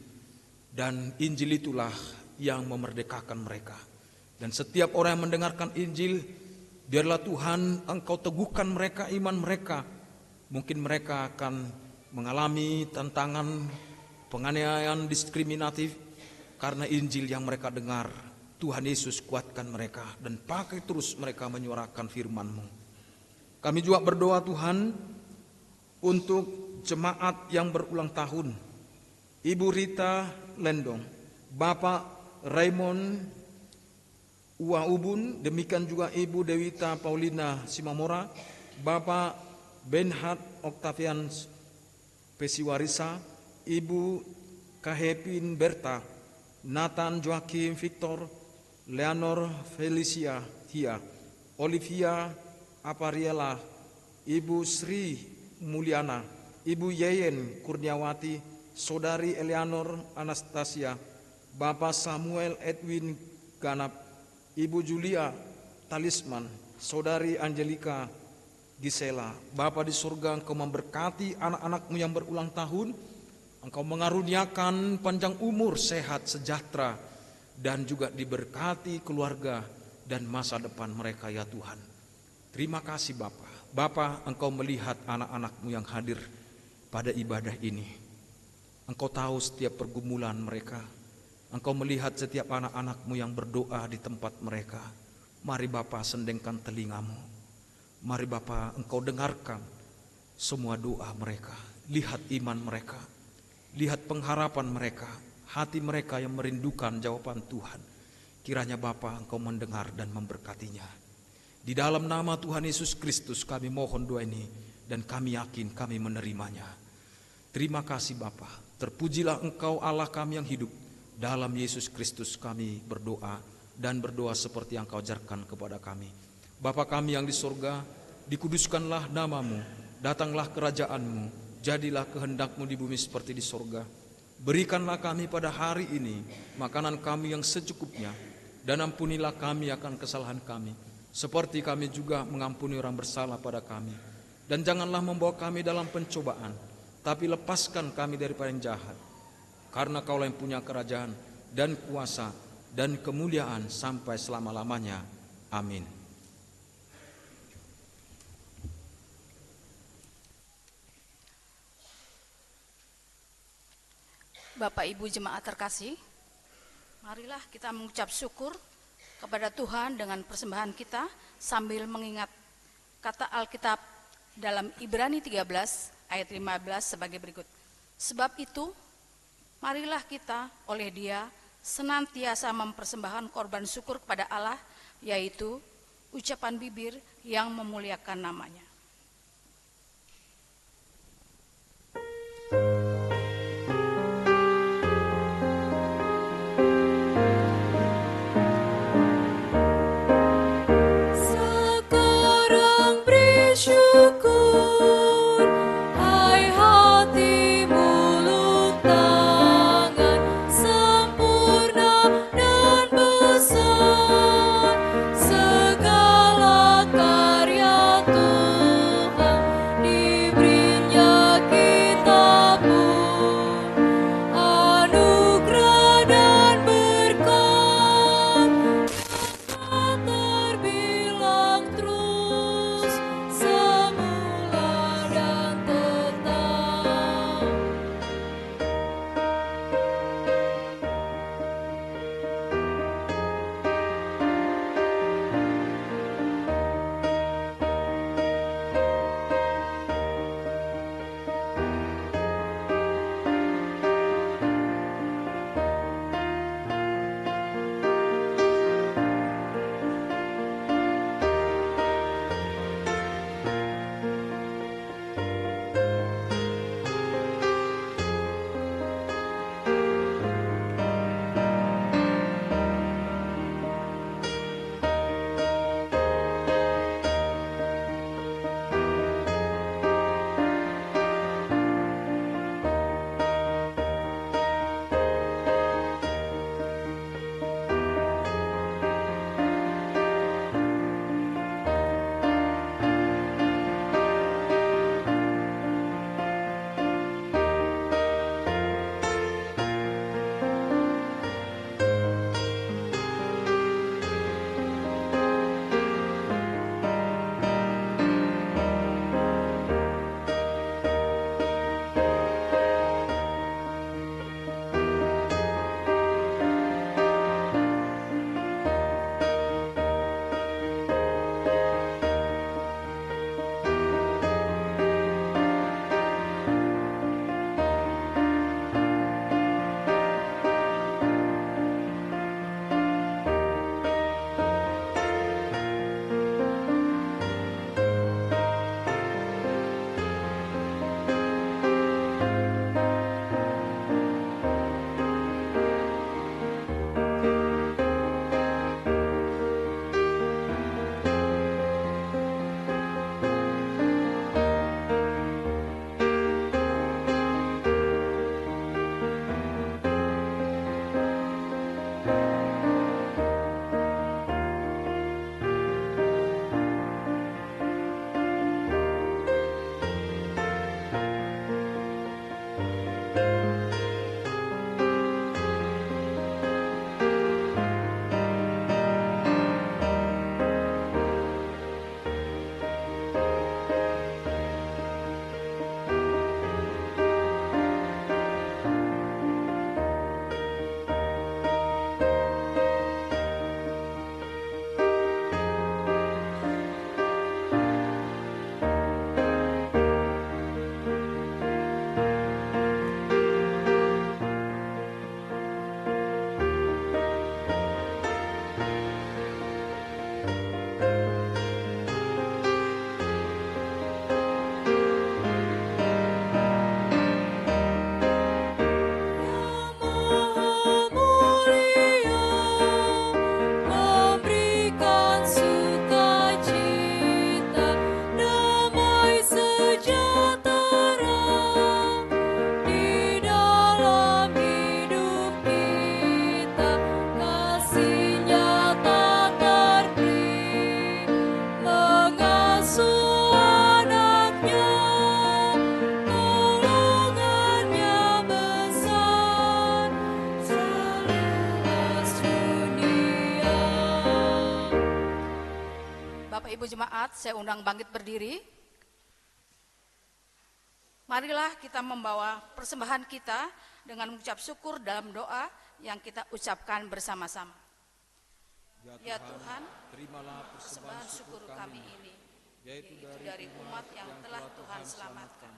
Dan Injil itulah yang memerdekakan mereka. Dan setiap orang yang mendengarkan Injil, biarlah Tuhan Engkau teguhkan mereka, iman mereka. Mungkin mereka akan mengalami tantangan, penganiayaan, diskriminatif, karena Injil yang mereka dengar. Tuhan Yesus, kuatkan mereka dan pakai terus mereka menyuarakan firman-Mu. Kami juga berdoa Tuhan untuk jemaat yang berulang tahun, Ibu Rita Lendong, Bapak Raymond Uwaubun, demikian juga Ibu Dewita Paulina Simamora, Bapak Benhard Octavian Pesiwarisa, Ibu Kahepin Berta, Nathan Joakim Victor, Leonor Felicia Hia, Olivia Apariela, Ibu Sri Mulyana, Ibu Yeyen Kurniawati, Saudari Eleanor Anastasia, Bapak Samuel Edwin Ganap, Ibu Julia Talisman, Saudari Angelika Gisela. Bapa di surga, Engkau memberkati anak-anak-Mu yang berulang tahun. Engkau mengaruniakan panjang umur, sehat, sejahtera, dan juga diberkati keluarga dan masa depan mereka ya Tuhan. Terima kasih Bapa. Bapa, Engkau melihat anak-anak-Mu yang hadir pada ibadah ini. Engkau tahu setiap pergumulan mereka. Engkau melihat setiap anak-anak-Mu yang berdoa di tempat mereka. Mari Bapa, sendengkan telinga-Mu. Mari Bapa, Engkau dengarkan semua doa mereka. Lihat iman mereka. Lihat pengharapan mereka, hati mereka yang merindukan jawaban Tuhan. kiranya Bapa Engkau mendengar dan memberkatinya. Di dalam nama Tuhan Yesus Kristus kami mohon doa ini dan kami yakin kami menerimanya. Terima kasih Bapa, terpujilah Engkau Allah kami yang hidup. Dalam Yesus Kristus kami berdoa dan berdoa seperti yang Kau ajarkan kepada kami. Bapa kami yang di surga, dikuduskanlah namamu, datanglah kerajaanmu, jadilah kehendak-Mu di bumi seperti di surga. Berikanlah kami pada hari ini makanan kami yang secukupnya, dan ampunilah kami akan kesalahan kami, seperti kami juga mengampuni orang bersalah pada kami. Dan janganlah membawa kami dalam pencobaan, tapi lepaskan kami daripada yang jahat. Karena Kaulah yang punya kerajaan dan kuasa dan kemuliaan sampai selama-lamanya. Amin. Bapak Ibu jemaat terkasih, marilah kita mengucap syukur kepada Tuhan dengan persembahan kita sambil mengingat kata Alkitab dalam Ibrani 13 ayat 15 sebagai berikut. Sebab itu, marilah kita oleh Dia senantiasa mempersembahkan korban syukur kepada Allah, yaitu ucapan bibir yang memuliakan nama-Nya. Syukur, hai hati muluk tangan, sempurna dan besar segala karya Tuhan. Bapak Ibu Jemaat, saya undang bangkit berdiri. Marilah kita membawa persembahan kita dengan mengucap syukur dalam doa yang kita ucapkan bersama-sama. Ya Tuhan, terimalah persembahan syukur kami ini, yaitu dari umat yang telah Tuhan selamatkan.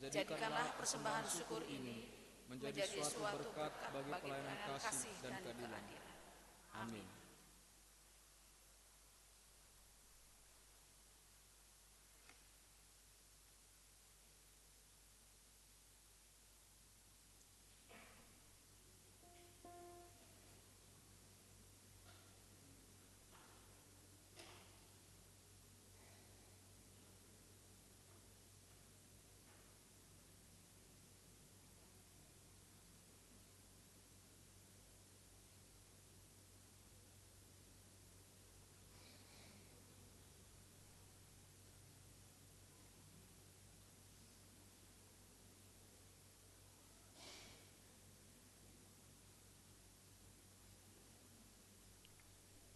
Jadikanlah persembahan syukur ini menjadi suatu berkat bagi pelayanan kasih dan keadilan. Amin.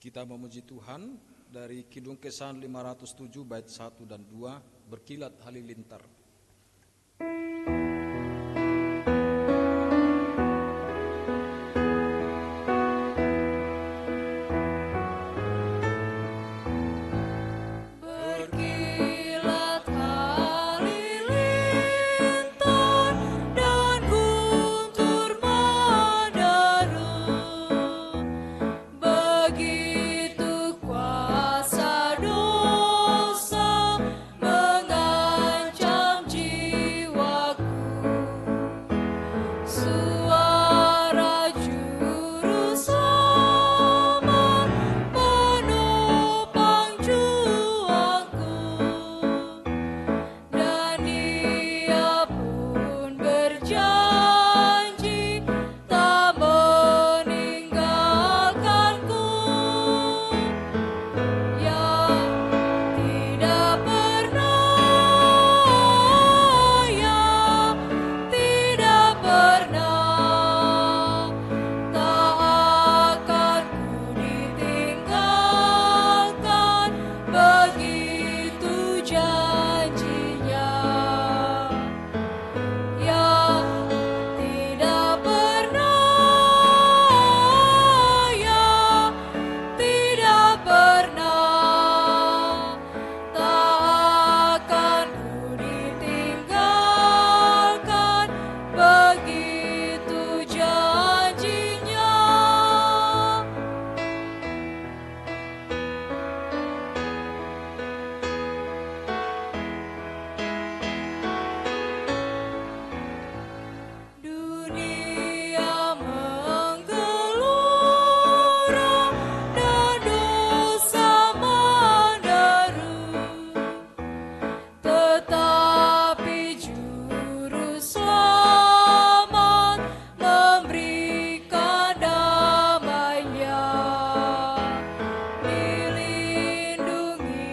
Kita memuji Tuhan dari Kidung Kesan 507 bait 1 dan 2, Berkilat Halilintar. Berkilat halilintar dan guntur menderu, begitu kuasa dosa mengancam jiwaku. Suara juru selamat menopang juangku, dan Dia pun berjanji tak meninggalkanku. Ya tidak pernah, ya tidak pernah, tak akan ku ditinggalkan, begitu janjinya. Ya tidak pernah, ya tidak pernah, tak akan ku ditinggalkan, begitu janjinya. Dunia menggelora dan dosa menderu, tetapi juru selamat memberikan damai-Nya. Dilindungi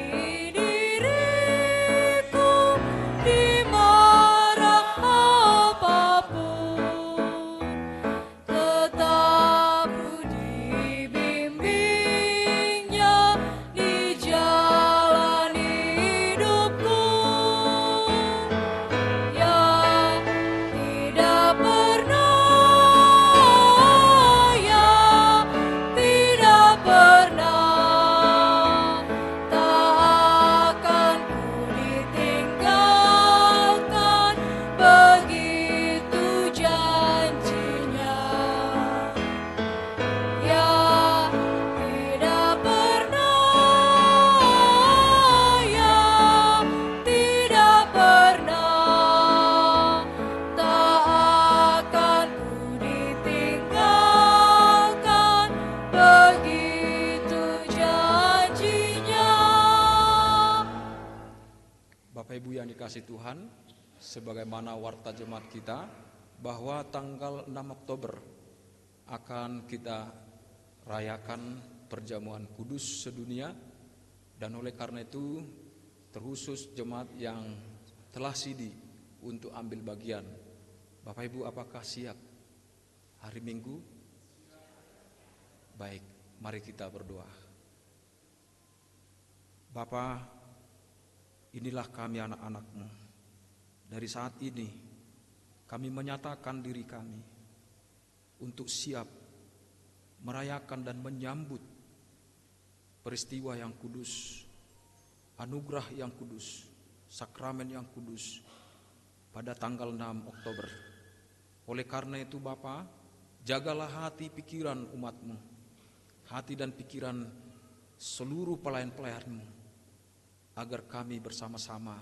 diriku di mara apapun, tetap ku dibimbing-Nya di jalan hidupku. Ya tidak pernah, ya tidak pernah, tak akan ku ditinggalkan, begitu janjinya. Ya tidak pernah, ya tidak pernah, tak akan ku ditinggalkan, begitu janjinya. Bapak Ibu yang dikasihi Tuhan, sebagaimana warta jemaat kita bahwa tanggal 6 Oktober akan kita rayakan perjamuan kudus sedunia, dan oleh karena itu terkhusus jemaat yang telah sidi untuk ambil bagian. Bapak Ibu, apakah siap hari Minggu? Baik, mari kita berdoa. Bapa, inilah kami anak-anak-Mu. Dari saat ini kami menyatakan diri kami untuk siap merayakan dan menyambut peristiwa yang kudus, anugerah yang kudus, sakramen yang kudus pada tanggal 6 Oktober. Oleh karena itu Bapa, jagalah hati pikiran umat-Mu, hati dan pikiran seluruh pelayan-pelayan-Mu, agar kami bersama-sama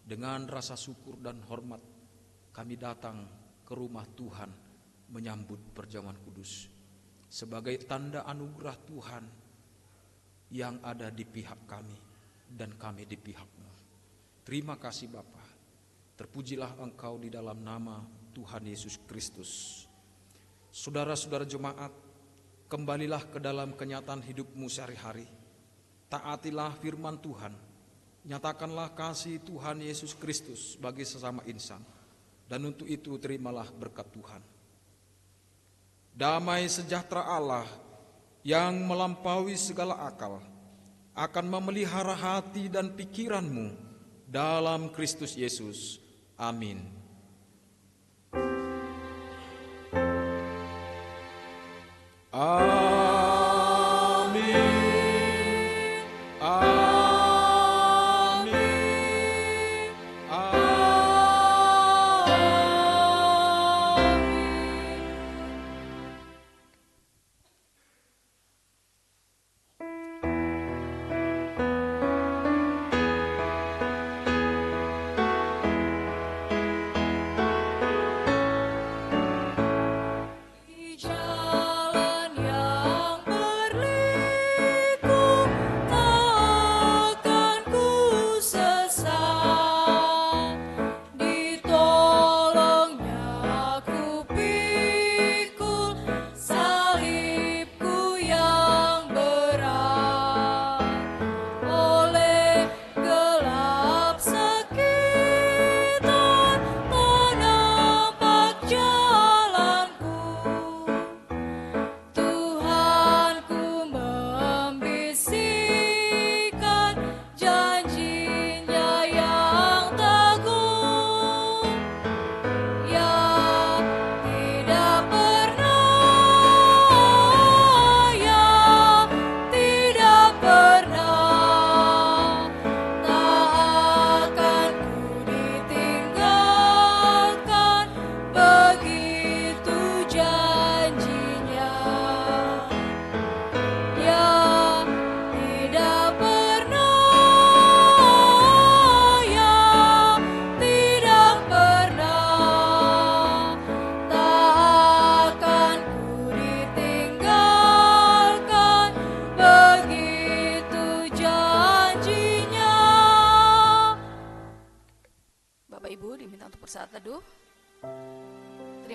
dengan rasa syukur dan hormat kami datang ke rumah Tuhan menyambut perjamuan kudus sebagai tanda anugerah Tuhan yang ada di pihak kami dan kami di pihak-Mu. Terima kasih Bapa. Terpujilah Engkau di dalam nama Tuhan Yesus Kristus. Saudara-saudara jemaat, kembalilah ke dalam kenyataan hidupmu sehari-hari. Taatilah firman Tuhan. Nyatakanlah kasih Tuhan Yesus Kristus bagi sesama insan. Dan untuk itu terimalah berkat Tuhan. Damai sejahtera Allah yang melampaui segala akal akan memelihara hati dan pikiranmu dalam Kristus Yesus. Amin.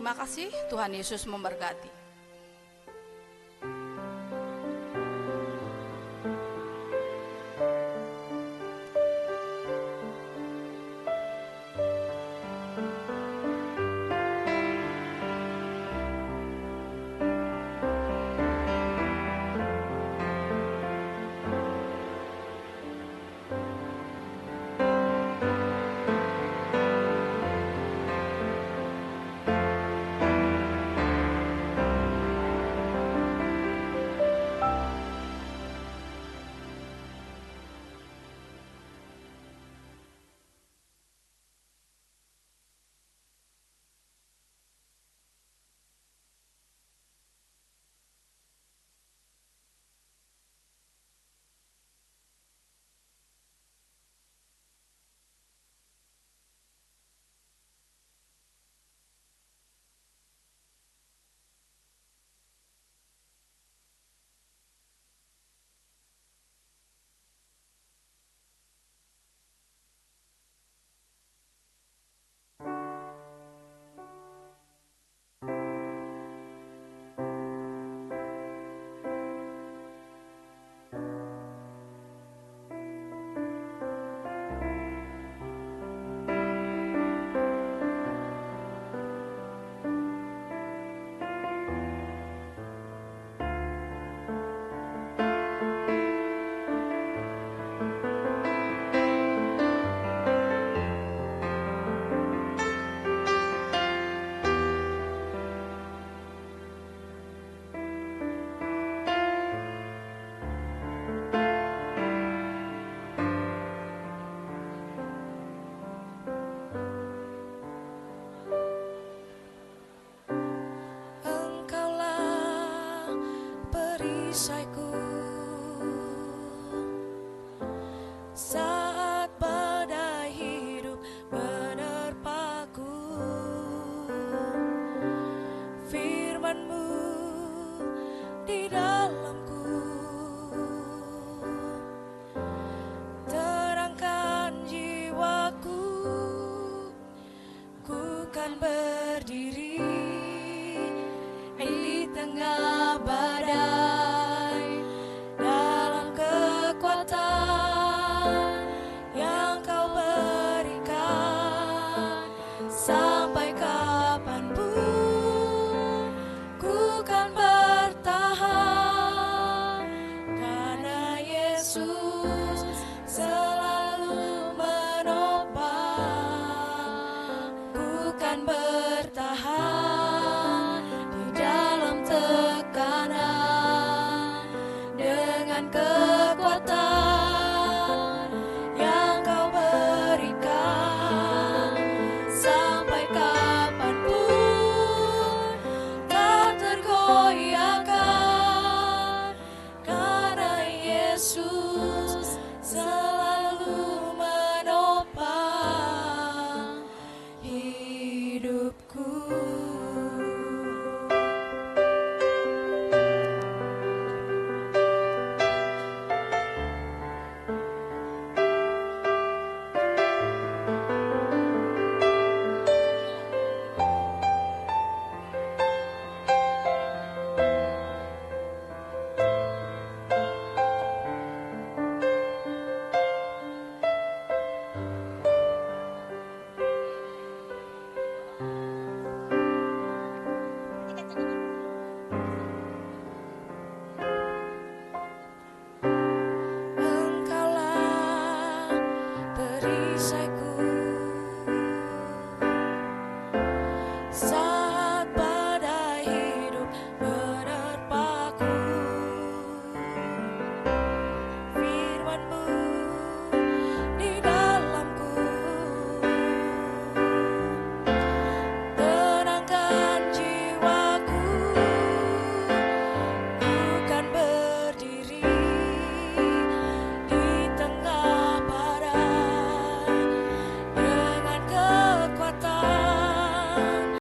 Terima kasih, Tuhan Yesus memberkati.